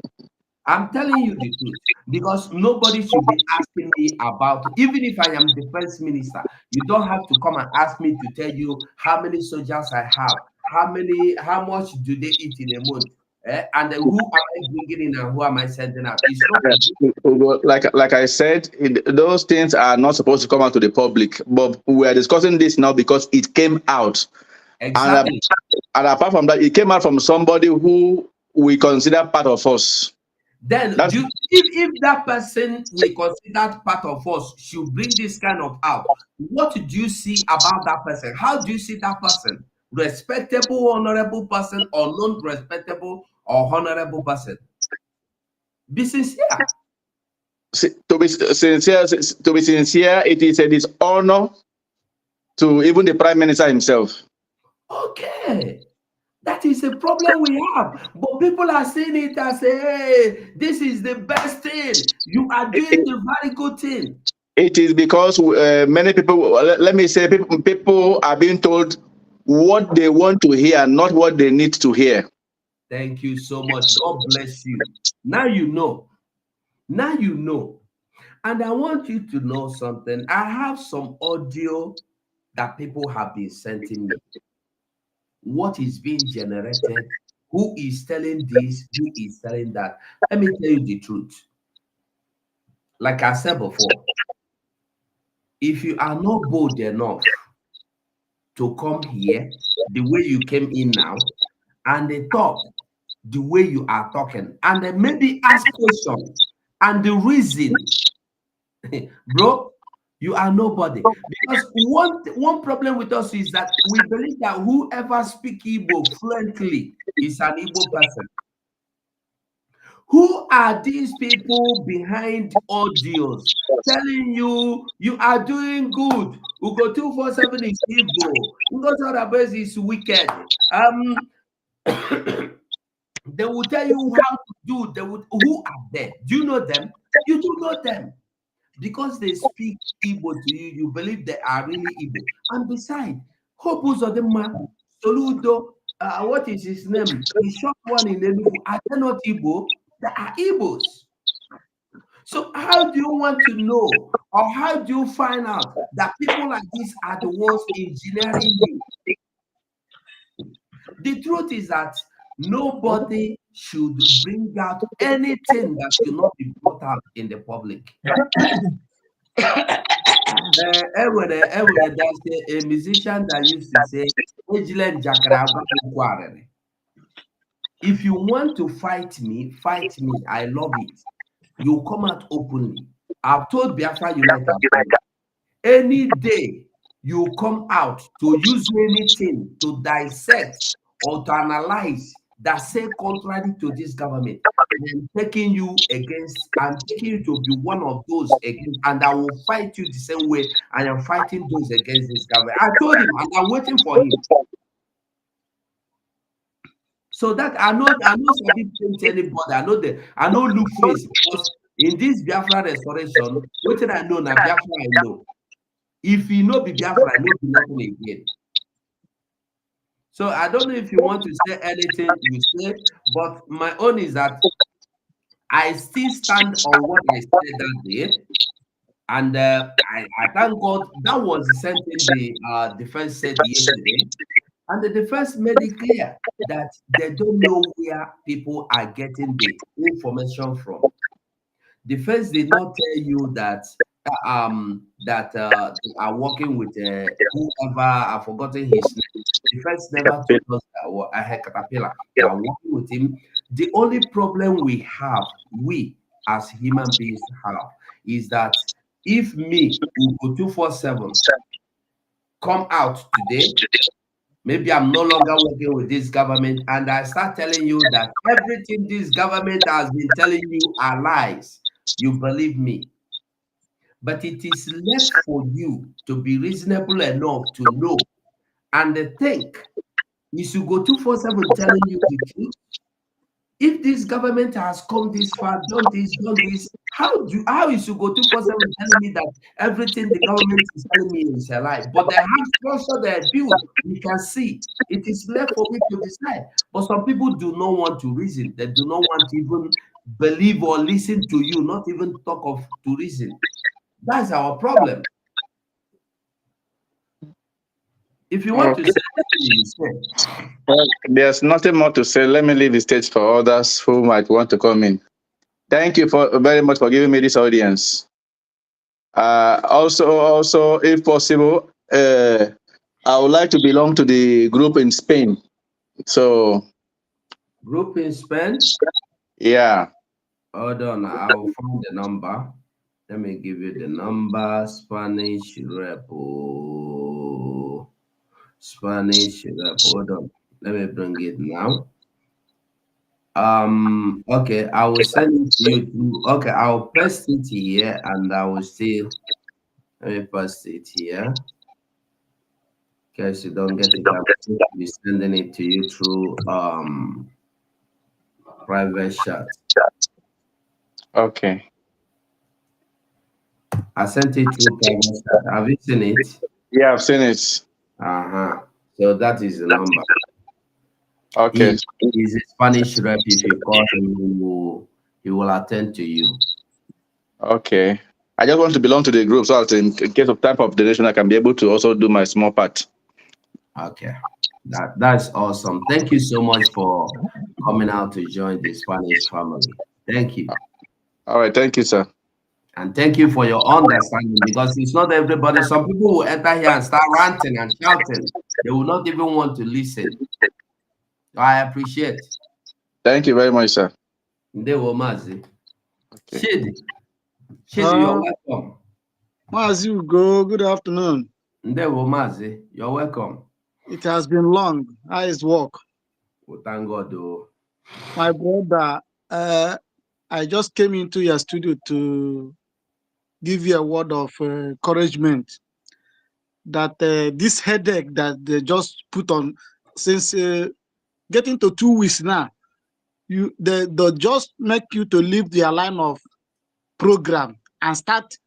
I'm telling you the truth because nobody should be asking me about it. Even if I am defense minister, you don't have to come and ask me to tell you how many soldiers I have, how much do they eat in a month. And who am I bringing in and who am I sending out? It's Like I said, those things are not supposed to come out to the public, but we are discussing this now because it came out. exactly. And apart from that, it came out from somebody who we consider part of us. Then if that person we consider part of us should bring this kind of out, what do you see about that person? How do you see that person? Respectable, honorable person, or non-respectable or honorable person? Be sincere. To be sincere, it is a dishonor to even the Prime Minister himself. Okay. That is a problem we have. But people are seeing it as, hey, this is the best thing. You are doing the very good thing. It is because many people, let me say, people are being told what they want to hear, not what they need to hear. Thank you so much. God bless you. Now you know. Now you know. And I want you to know something. I have some audio that people have been sending me. What is being generated, who is telling this, who is telling that. Let me tell you the truth. Like I said before, if you are not bold enough to come here the way you came in now, and they talk the way you are talking, and then maybe ask questions, and the reason, bro, you are nobody. Because one problem with us is that we believe that whoever speaks Igbo fluently is an Igbo person. Who are these people behind audios telling you you are doing good? Ugo 247 is evil. Ugo Sarabes is wicked. They will tell you how to do. Who are they? Do you know them? You do know them. Because they speak Igbo to you, you believe they are really Igbo. And besides, Hope Uzodinma, Soludo, what is his name? The short one in Enugu, are they not Igbo? They are Igbos. So how do you want to know, or how do you find out that people like this are the ones engineering you? The truth is that nobody should bring out anything that should not be brought out in the public. There's a musician that used to say, if you want to fight me, I love it. You come out openly. I've told Biafra United, any day you come out to use anything to dissect or to analyze that say contrary to this government, I'm taking you against, I'm taking you to be one of those against, and I will fight you the same way I am fighting those against this government. I told him, and I'm waiting for him. So that I know some people paint anybody. I know look face, because in this Biafra restoration, what I know now, Biafra I know. If you know be Biafra, I know be nothing again. So I don't know if you want to say anything you say, but my own is that I still stand on what I said that day. And I thank God that was the same thing the defense said yesterday. And the defense made it clear that they don't know where people are getting the information from. Defense did not tell you that they are working with whoever, I've forgotten his name. Defense never told us that I had Caterpillar. They are working with him. The only problem we as human beings have is that if me, Ugo 247, come out today, maybe I'm no longer working with this government, and I start telling you that everything this government has been telling you are lies, you believe me. But it is left for you to be reasonable enough to know and think. Is Ugo 247 telling you the truth? If this government has come this far, done this, how is Ugo 247 telling me that everything the government is telling me is a lie? But they have structure, they build, we can see. It is left for me to decide. But some people do not want to reason. They do not want to even believe or listen to you, not even talk of to reason. That's our problem. If you want to say anything, you say. Well, there's nothing more to say. Let me leave the stage for others who might want to come in. Thank you very much for giving me this audience. Also, if possible, I would like to belong to the group in Spain. So, Group in Spain? yeah. Hold on, I'll find the number. Let me give you the number. Spanish rep. Spanish rep. Hold on. Let me bring it now. Okay, I will send it to you through. Okay, I'll paste it here and I will still let me paste it here. In case you don't get it, I'll be sending it to you through private chat. Okay. I sent it through private chat. Have you seen it? Yeah, I've seen it. So that is the number. Okay. He's a Spanish rep. If you call him, he will attend to you. Okay. I just want to belong to the group so that in case of type of donation, I can be able to also do my small part. Okay. That's awesome. Thank you so much for coming out to join the Spanish family. Thank you. All right. Thank you, sir. And thank you for your understanding, because it's not everybody. Some people will enter here and start ranting and shouting. They will not even want to listen. I appreciate. Thank you very much, sir. Ndewo Mazi. Okay. Shidi, you're welcome. Mazi Ugo, good afternoon. Ndewo Mazi, you're welcome. It has been long. How is work? Well, thank God. Oh. My brother, I just came into your studio to give you a word of encouragement that this headache that they just put on since getting to 2 weeks now, they just make you to leave their line of program and start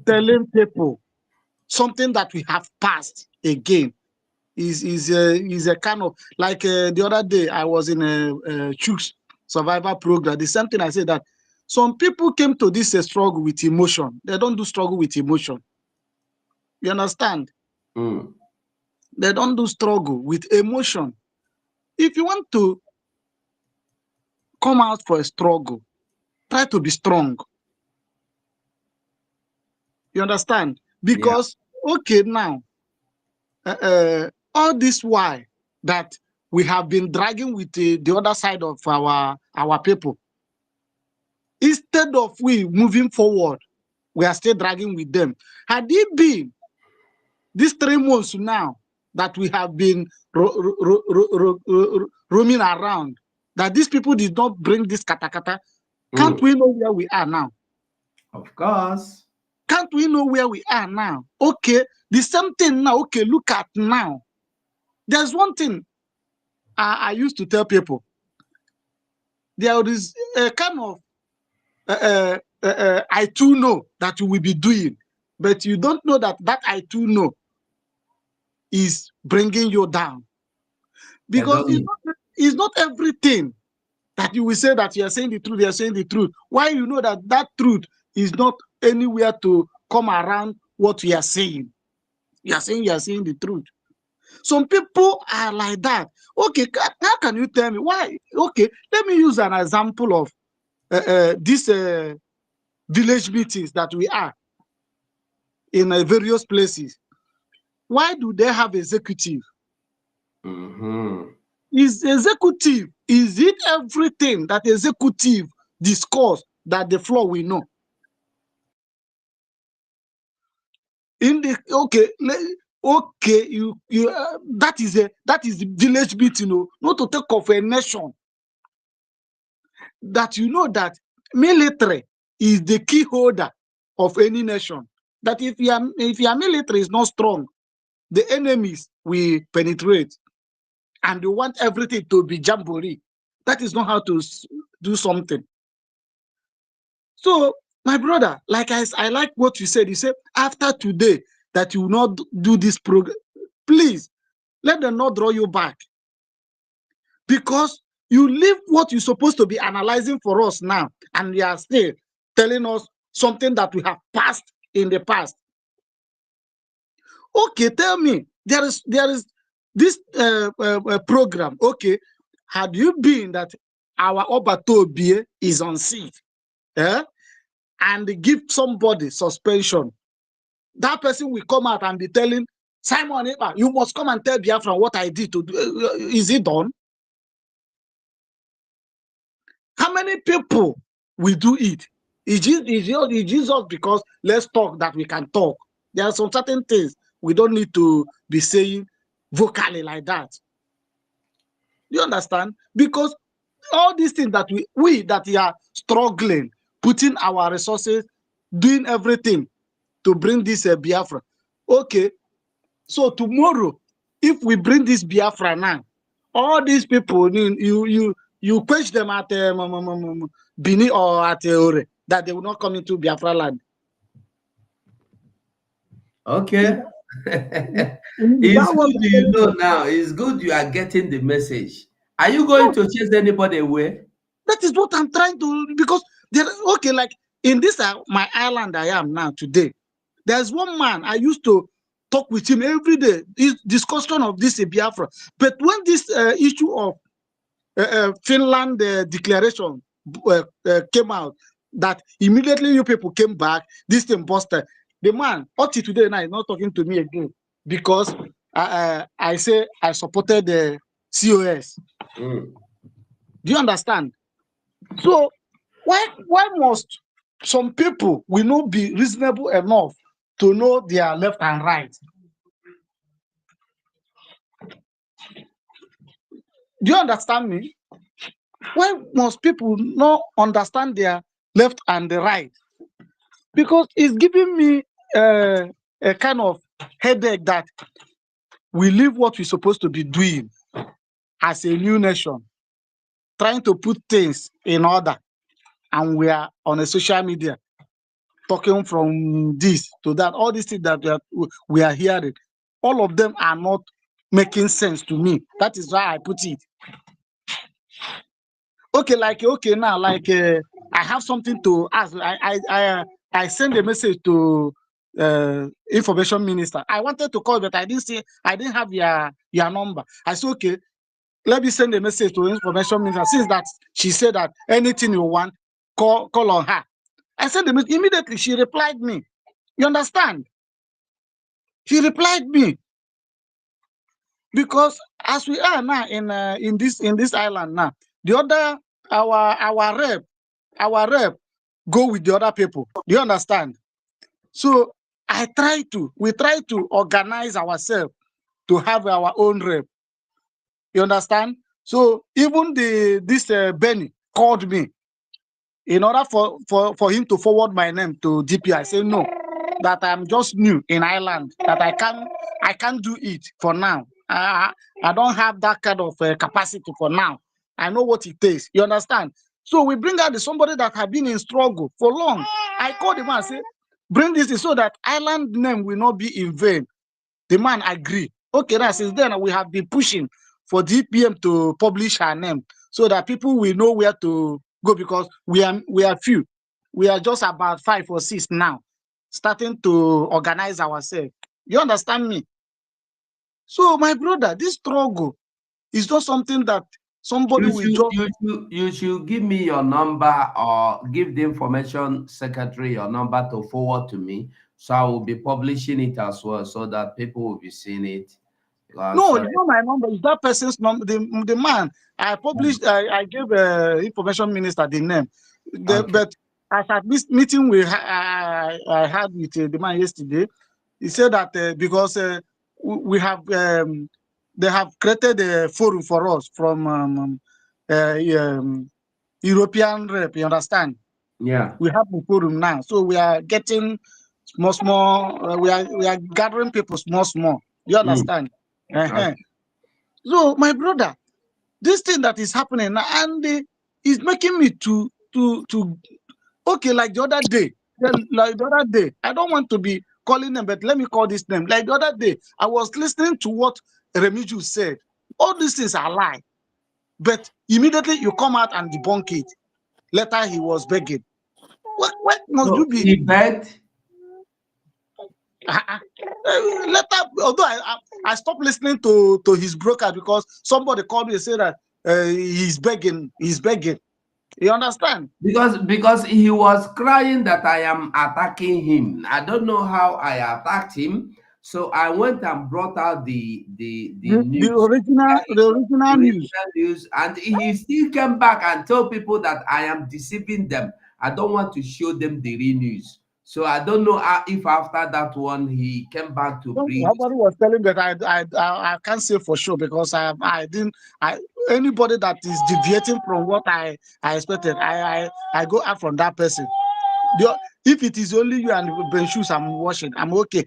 telling people something that we have passed again. Is a kind of like the other day I was in a Chooks survival program. The same thing I said, that some people came to this struggle with emotion. They don't do struggle with emotion. You understand? They don't do struggle with emotion. If you want to come out for a struggle, try to be strong. You understand? Because okay, now all this while that we have been dragging with the other side of our people, instead of we moving forward, we are still dragging with them. Had it been these 3 months now that we have been roaming around, that these people did not bring this katakata, can't we know where we are now? Of course. Can't we know where we are now? Okay, the same thing now. Okay, look at now. There's one thing I used to tell people. There is a kind of I too know that you will be doing, but you don't know that I too know is bringing you down. Because it's not everything that you will say that you are saying the truth, you are saying the truth. Why you know that truth is not anywhere to come around what we are saying. You are saying the truth. Some people are like that. Okay, how can you tell me why? Okay, let me use an example of these village meetings that we are in various places. Why do they have executive? Is executive, is it everything that executive discourse that the floor we know? In the you that is the village meeting, you know, not to take of a nation. That you know that military is the key holder of any nation. That if your military is not strong, the enemies will penetrate, and you want everything to be jamboree. That is not how to do something. So, my brother, like I like what you said. You said after today that you will not do this program. Please let them not draw you back, because you leave what you're supposed to be analyzing for us now, and you are still telling us something that we have passed in the past. Okay, tell me, there is this program. Okay, had you been that our Obatobie is on seat, and they give somebody suspension, that person will come out and be telling Simon Ekpa, you must come and tell Biafran what I did to do. Is it done? How many people will do it? It's just because let's talk that we can talk. There are some certain things we don't need to be saying vocally like that. You understand? Because all these things that we that are struggling, putting our resources, doing everything to bring this Biafra. Okay, so tomorrow, if we bring this Biafra now, all these people, you quench them at Bini or at Ore, that they will not come into Biafra land. Okay. It's good you know now. It's good you are getting the message. Are you going to chase anybody away? That is what I'm trying to, because okay, like in this my island I am now today, there's one man I used to talk with him every day. His discussion of this Biafra. But when this issue of Finland declaration came out, that immediately you people came back, this thing busted. The man, up to today now, is not talking to me again because I say I supported the COS. Do you understand? So why must some people will not be reasonable enough to know their left and right? Do you understand me? Why must people not understand their left and the right? Because it's giving me a kind of headache that we leave what we're supposed to be doing as a new nation, trying to put things in order, and we are on a social media talking from this to that. All these things that we are hearing, all of them are not making sense to me. That is why I put it. Okay, now, I have something to ask. I send a message to information minister. I wanted to call, but I didn't have your number. I said, okay, let me send a message to information minister. Since that she said that anything you want, call on her. I sent the message immediately. She replied me. You understand? She replied me. Because as we are now in this island now, the other our rep go with the other people. Do you understand? So we try to organize ourselves to have our own rep. You understand? So even this Benny called me in order for him to forward my name to DP. I say no, that I'm just new in Ireland, that I can't do it for now. I don't have that kind of capacity for now. I know what it takes. You understand? So we bring out somebody that have been in struggle for long. I called him and say, bring this so that Ireland name will not be in vain. The man agreed. Okay, now since then we have been pushing for DPM to publish her name so that people will know where to go, because we are few. We are just about 5 or 6 now, starting to organize ourselves. You understand me? So my brother, this struggle is not something that somebody you should give me your number, or give the information secretary your number to forward to me, so I will be publishing it as well, so that people will be seeing it. No, it's not my number. It's that person's number. The man I published. I gave information minister the name. Okay. But at this meeting I had with the man yesterday, he said that because we have they have created a forum for us from European rep. You understand? Yeah. We have a forum now, so we are getting small. We are gathering people small. You understand? Okay. So my brother, this thing that is happening now, and is making me to okay, like the other day, I don't want to be calling them, but let me call this name. Like the other day, I was listening to what Remiju said. All these things are lie, but immediately you come out and debunk it. Later he was begging. What must you be? He begged? Later, although I stopped listening to his broker because somebody called me and said that he's begging. You understand? Because he was crying that I am attacking him. I don't know how I attacked him. So I went and brought out the The news. original news. News, and he still came back and told people that I am deceiving them. I don't want to show them the real news. So I don't know if after that one he came back to bring. Somebody was telling that I can't say for sure because I didn't. Anybody that is deviating from what I expected, I go out from that person. If it is only you and Ben shoes I'm washing, I'm okay.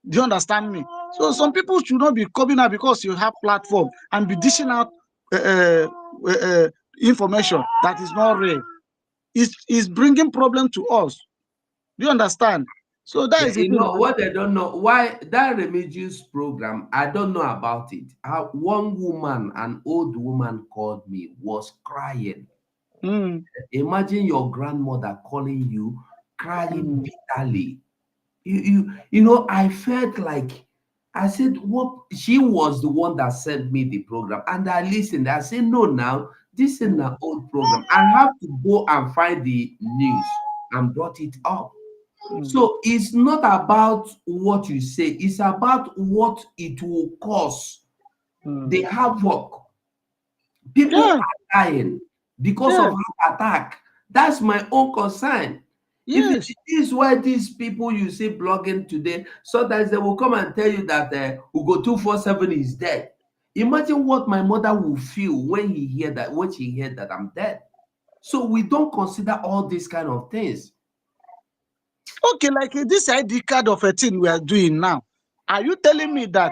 Do you understand me? So some people should not be coming out because you have platform and be dishing out information that is not real. It's bringing problem to us. Do you understand? So that is You know what I don't know why that Remedios program. I don't know about it. One woman, an old woman, called me, was crying. Imagine your grandmother calling you, crying bitterly. You know, I felt like I said, what? She was the one that sent me the program, and I listened. I said, no, now this is an old program. I have to go and find the news and brought it up. So it's not about what you say, it's about what it will cause. The havoc. People are dying because of heart attack. That's my own concern. If it is why these people you see blogging today, sometimes they will come and tell you that Ugo 247 is dead. Imagine what my mother will feel when she heard that I'm dead. So we don't consider all these kind of things. Okay, like this ID card of a thing we are doing now. Are you telling me that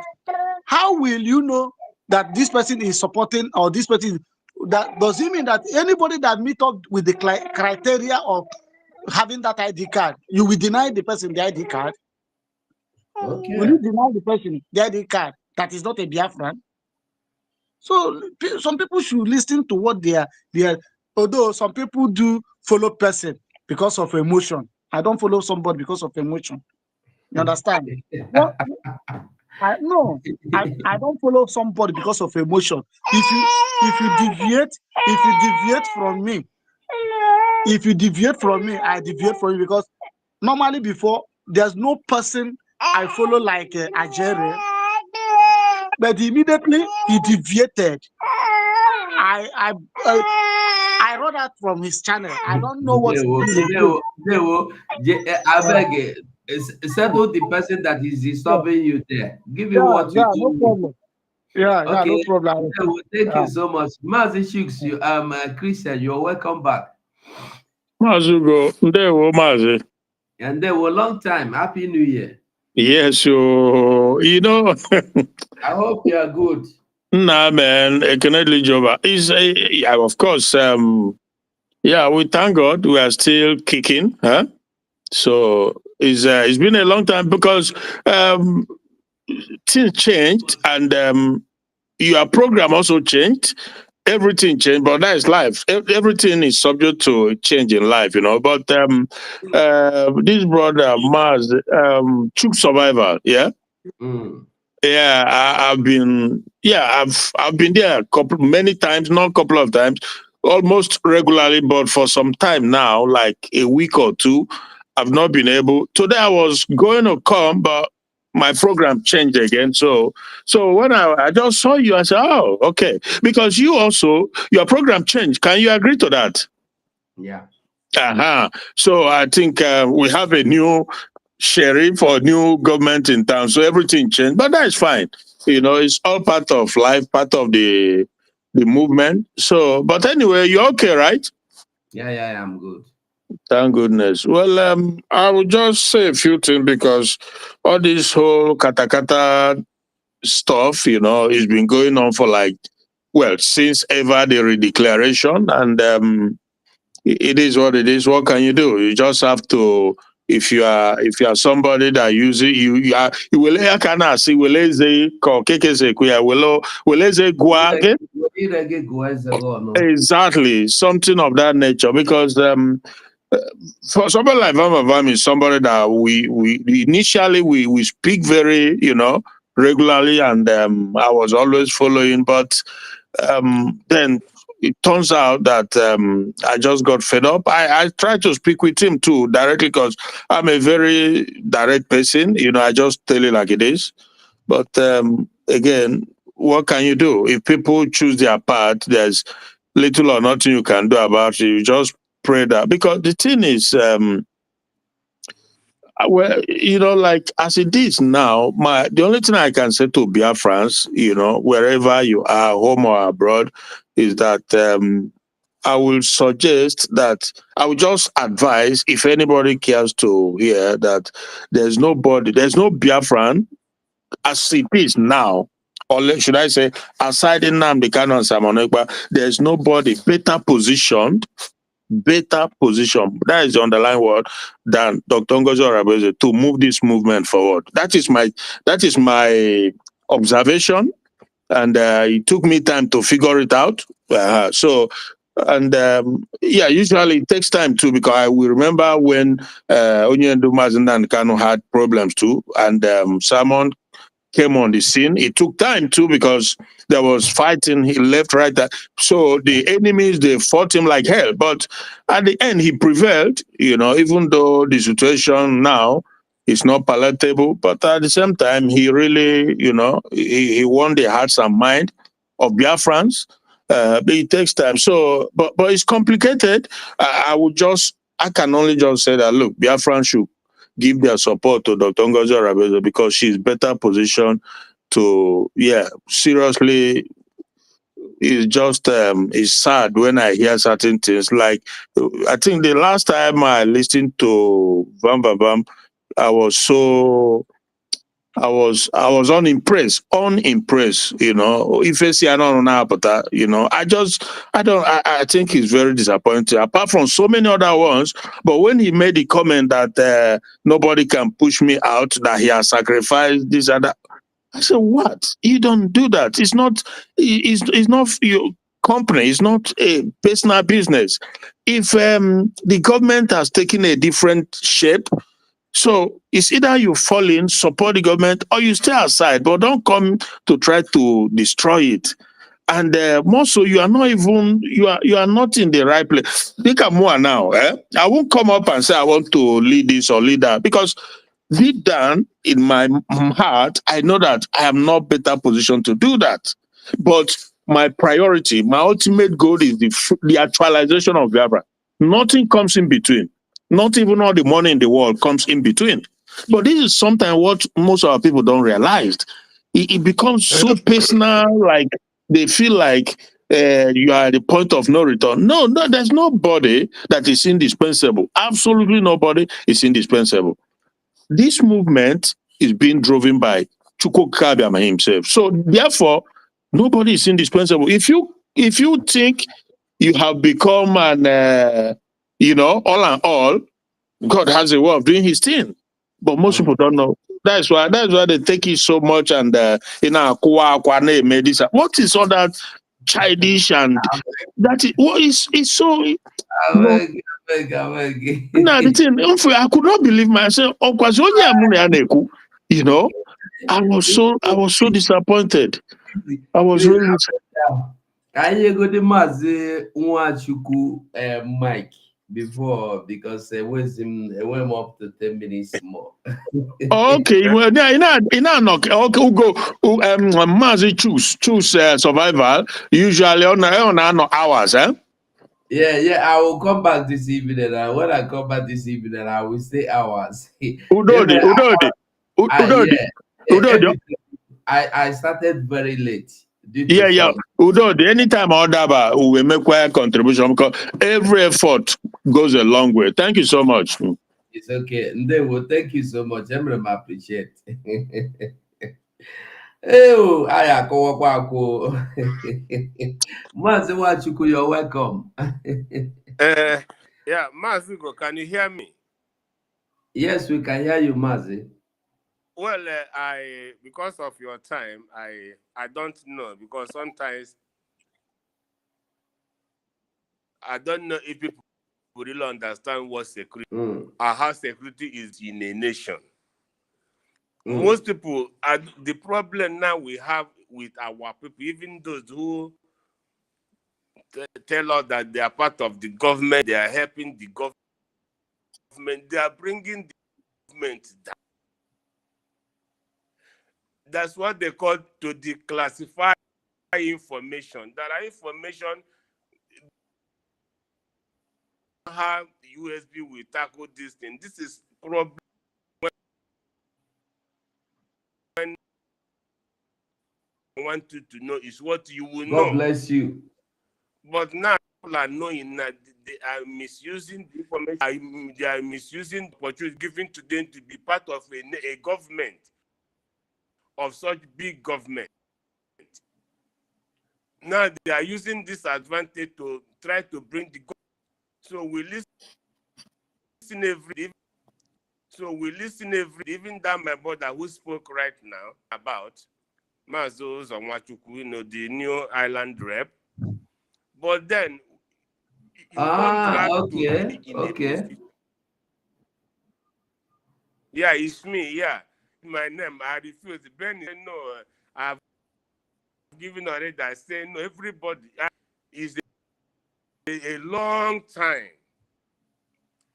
how will you know that this person is supporting or this person that does it mean that anybody that meet up with the criteria of having that ID card, you will deny the person the ID card? Okay. Will you deny the person the ID card that is not a Biafran? So some people should listen to what they are. Although some people do follow person because of emotion. I don't follow somebody because of emotion. You understand? I don't follow somebody because of emotion. If you deviate from me, I deviate from you because normally before there's no person I follow like Ajere, but immediately he deviated. I wrote out from his channel. I don't know what I beg settle the person that is disturbing you there. Give you what you no problem. Okay. No problem. Thank you so much. Mazi Shooks, you Christian, you're welcome back. Mazugo, ndewo Mazi. And there were a long time. Happy New Year. Yes, you know. I hope you are good. Nah, man, is yeah, of course. Yeah, we thank God we are still kicking, huh? So it's been a long time because things changed and your program also changed. Everything changed, but that is life. Everything is subject to change in life, you know. But this brother Mars, Troop Survivor, yeah. Yeah, I've been there many times, not a couple of times, almost regularly, but for some time now, like a week or two, I've not been able. Today I was going to come, but my program changed again. So when I just saw you, I said, oh, okay. Because your program changed. Can you agree to that? Yeah. So I think we have a new sheriff or new government in town, so everything changed, but that's fine. You know, it's all part of life, part of the movement. So, but anyway, you're okay, right? Yeah, I'm good. Thank goodness. Well, I will just say a few things because all this whole katakata stuff, you know, it's been going on for since ever the redeclaration, and it is what it is. What can you do? You just have to. If you are somebody that uses you will exactly something of that nature because For somebody like Vam is somebody that we initially we speak very, regularly, and I was always following, but then it turns out that I just got fed up. I tried to speak with him too directly because I'm a very direct person. I just tell it like it is. But again, what can you do? If people choose their path, there's little or nothing you can do about it. You just pray that, because the thing is, well, like as it is now, the only thing I can say to Biafrans, wherever you are, home or abroad, is that I will suggest that I will just advise, if anybody cares to hear, that there's no Biafran as it is now, or should I say, aside Nnamdi Kanu and Simon Ekpa, there's nobody better position, that is the underlying word, than Dr. Ngozi Orebeze to move this movement forward. That is my observation, and it took me time to figure it out. Usually it takes time too, because I will remember when Onyendu Mazinda and Kanu had problems too, and Simon came on the scene. It took time too, because there was fighting. He left, right. So the enemies, they fought him like hell. But at the end, he prevailed, even though the situation now is not palatable. But at the same time, he really, he won the hearts and mind of Biafrans. But it takes time. So, but it's complicated. I can only just say that, look, Biafran should give their support to Dr. Ngozi Orebeze, because she's better positioned to, seriously. It's just it's sad when I hear certain things. Like, I think the last time I listened to Vam, I was unimpressed. If I see, I don't know, but I think he's very disappointing, apart from so many other ones. But when he made the comment that nobody can push me out, that he has sacrificed this and that, I said, what? You don't do that. It's not your company. It's not a personal business. If the government has taken a different shape, so it's either you fall in, support the government, or you stay aside, but don't come to try to destroy it. And more so, you are not in the right place. Think of more now. I won't come up and say I want to lead this or lead that, because deep down in my heart, I know that I am not better positioned to do that. But my priority, my ultimate goal is the actualization of Biafra. Nothing comes in between. Not even all the money in the world comes in between. But this is sometimes what most of our people don't realize. It becomes so personal, like they feel like you are at the point of no return. No, there's nobody that is indispensable. Absolutely nobody is indispensable. This movement is being driven by Chukwu Kabiama himself. So therefore, nobody is indispensable. If you think you have become an all and all, God has a way of doing his thing. But most people don't know. That's why they take it so much, and what is all that childish, and that is what is so. I beg. Now the thing, I could not believe myself. I was so disappointed. I was Please, really. can you go to Mazi Nwachukwu Mike before, because it went up to 10 minutes more. Okay, well, knock. Okay, we'll go. Mazi choose survival. Usually on hours, eh? Yeah, I will come back this evening, and when I come back this evening, I will stay hours. Udodi. I started very late due to Yeah. Udodi. Anytime I order, we will make a contribution, because every effort goes a long way. Thank you so much. It's okay. And then, well, thank you so much. I'm gonna appreciate. Oh, Mazi Nwachukwu, you're welcome. Yeah, Mazugo, can you hear me? Yes, we can hear you, Mazi. Well, because of your time, I don't know, because sometimes I don't know if people really understand what security or how security is in a nation. Most people are the problem now we have with our people, even those who tell us that they are part of the government, they are helping the government, they are bringing the government down. That's what they call to declassify information. There are information how USB will tackle this thing. This is problem when I want you to know is what you will know. God bless you. But now people are knowing that they are misusing the information. They are misusing the opportunity given to them to be part of a government, of such big government. Now they are using this advantage to try to bring the government. So we listen every. So we listen even that my brother who spoke right now about Mazo Zonwachukwu, the new island rep. But then Okay. Yeah, it's me. Yeah, my name. I refuse. Ben, no, I've given already. I say no. Everybody is a long time.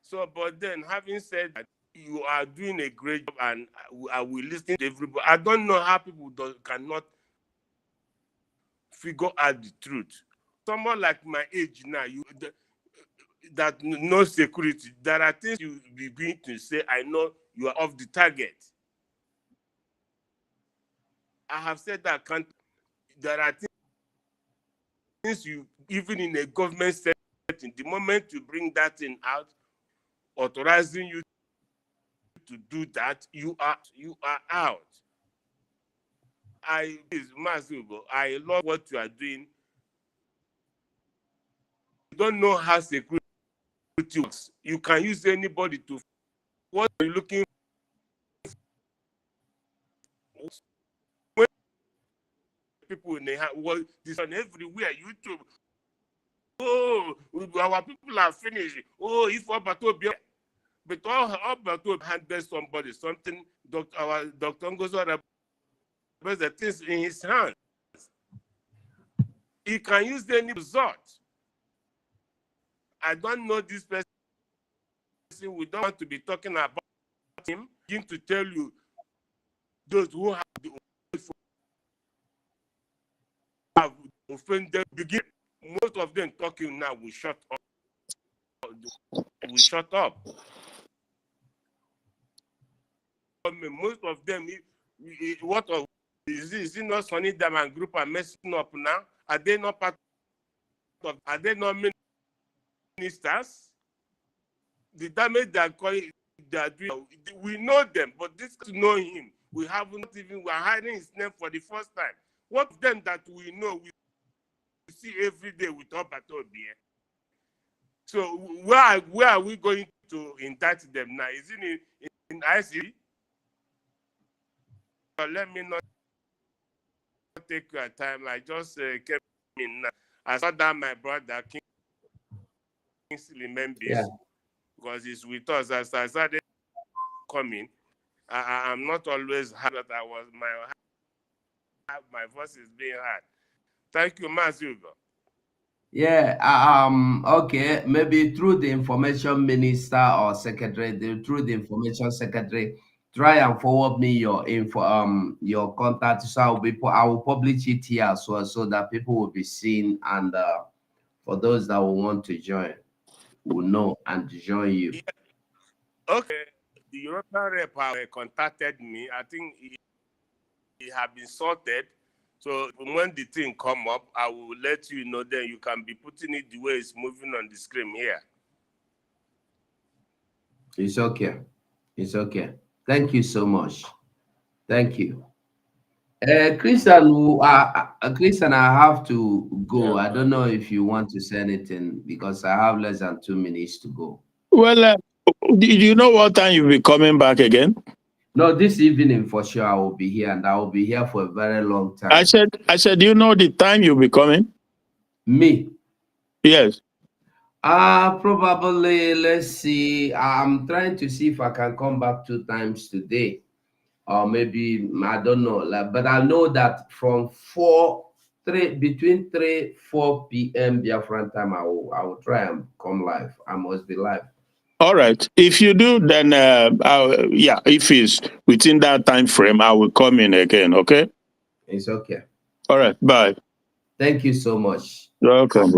So, but then having said that, you are doing a great job, and I will listen to everybody. I don't know how people cannot figure out the truth. Someone like my age now, that no security. There are things you begin to say. I know you are off the target. I have said that there are things you, even in a government setting, the moment you bring that thing out, authorizing you to do that, you are out. I love what you are doing. You don't know how security works. You can use anybody to what you're looking for. When people in the this on everywhere, YouTube. Oh, our people are finished. Oh, if but all but to handle somebody something. Our Dr. Ngozo has the things in his hands. He can use any result. I don't know this person. We don't want to be talking about him. Begin to tell you those who have offended. Begin. Most of them talking now. We shut up. Most of them, what of is it not Sonny Dam and group are messing up now? Are they not part of? Are they not ministers? The damage they are doing, we know them, but this to know him, we are hiding his name for the first time. What of them that we know, we see every day with Obatobie? So where are we going to indict them now? Is it in IC? Let me not take your time. I just came in. I saw that my brother Kingsley Members, because he's with us. As I started coming, I'm not always happy that my voice is being heard. Thank you, Mazugo. Yeah, okay, maybe through the information minister or secretary, through the information secretary, try and forward me your your contact, so I will publish it here as well, so that people will be seen, and for those that will want to join, will know and join you. Yeah. Okay, the European rep contacted me. I think he had been sorted. So when the thing come up, I will let you know. Then you can be putting it the way it's moving on the screen here. It's okay. It's okay. Thank you so much. Thank you. Christian, Christian, I have to go. I don't know if you want to say anything, because I have less than 2 minutes to go. Well, do you know what time you'll be coming back again? No, this evening for sure I will be here, and I will be here for a very long time. I said, do you know the time you'll be coming? Me? Yes. Probably, let's see. I'm trying to see if I can come back 2 times today. Or maybe, I don't know. But I know that from between 4 p.m. Biafran time, I will try and come live. I must be live. All right. If you do, then yeah, if it's within that time frame, I will come in again. Okay. It's okay. All right. Bye. Thank you so much. You're welcome.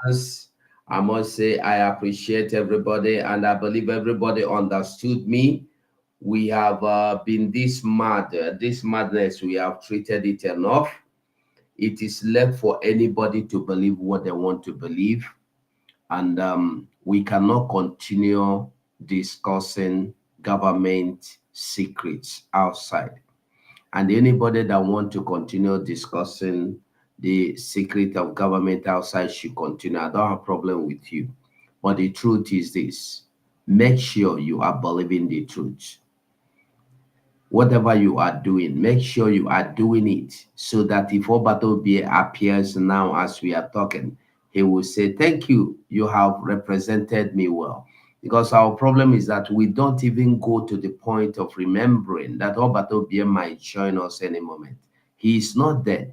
Friends, I must say I appreciate everybody, and I believe everybody understood me. We have been this madness, we have treated it enough. It is left for anybody to believe what they want to believe. And we cannot continue discussing government secrets outside. And anybody that want to continue discussing the secret of government outside should continue. I don't have a problem with you. But the truth is this: make sure you are believing the truth. Whatever you are doing, make sure you are doing it so that if Obatobie appears now as we are talking, he will say, thank you, you have represented me well. Because our problem is that we don't even go to the point of remembering that Obatobie might join us any moment. He is not dead.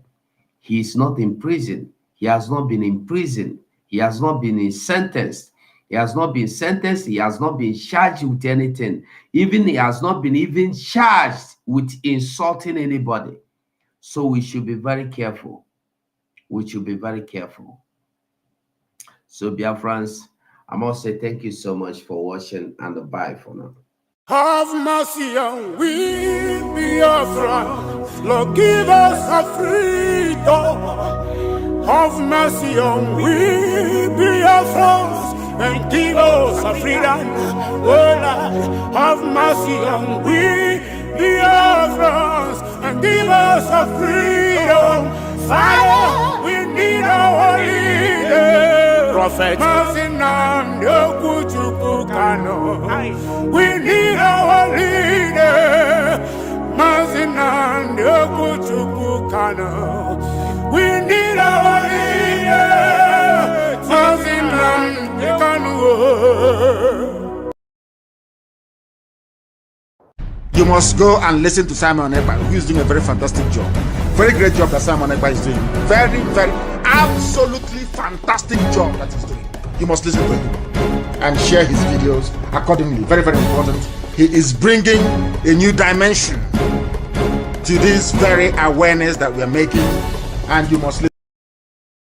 He is not in prison. He has not been in prison. He has not been sentenced. He has not been sentenced. He has not been charged with anything. Even he has not been even charged with insulting anybody. So we should be very careful. We should be very careful. So, Biafrans, I must say thank you so much for watching, and bye for now. Have mercy on we, Biafran. Lord, give us a freedom. Have mercy on we, Biafran, and give us a freedom. Oh Lord, have mercy on we, Biafran, and give us a freedom. Father, we need our leader. Prophet, we need our leader. We need our leader. You must go and listen to Simon Ekpa, who is doing a very fantastic job. Very great job that Simon Ekpa is doing. Very, very, absolutely fantastic job that he's doing. You must listen to him and share his videos accordingly. Very, very important. He is bringing a new dimension to this very awareness that we are making, and you must listen.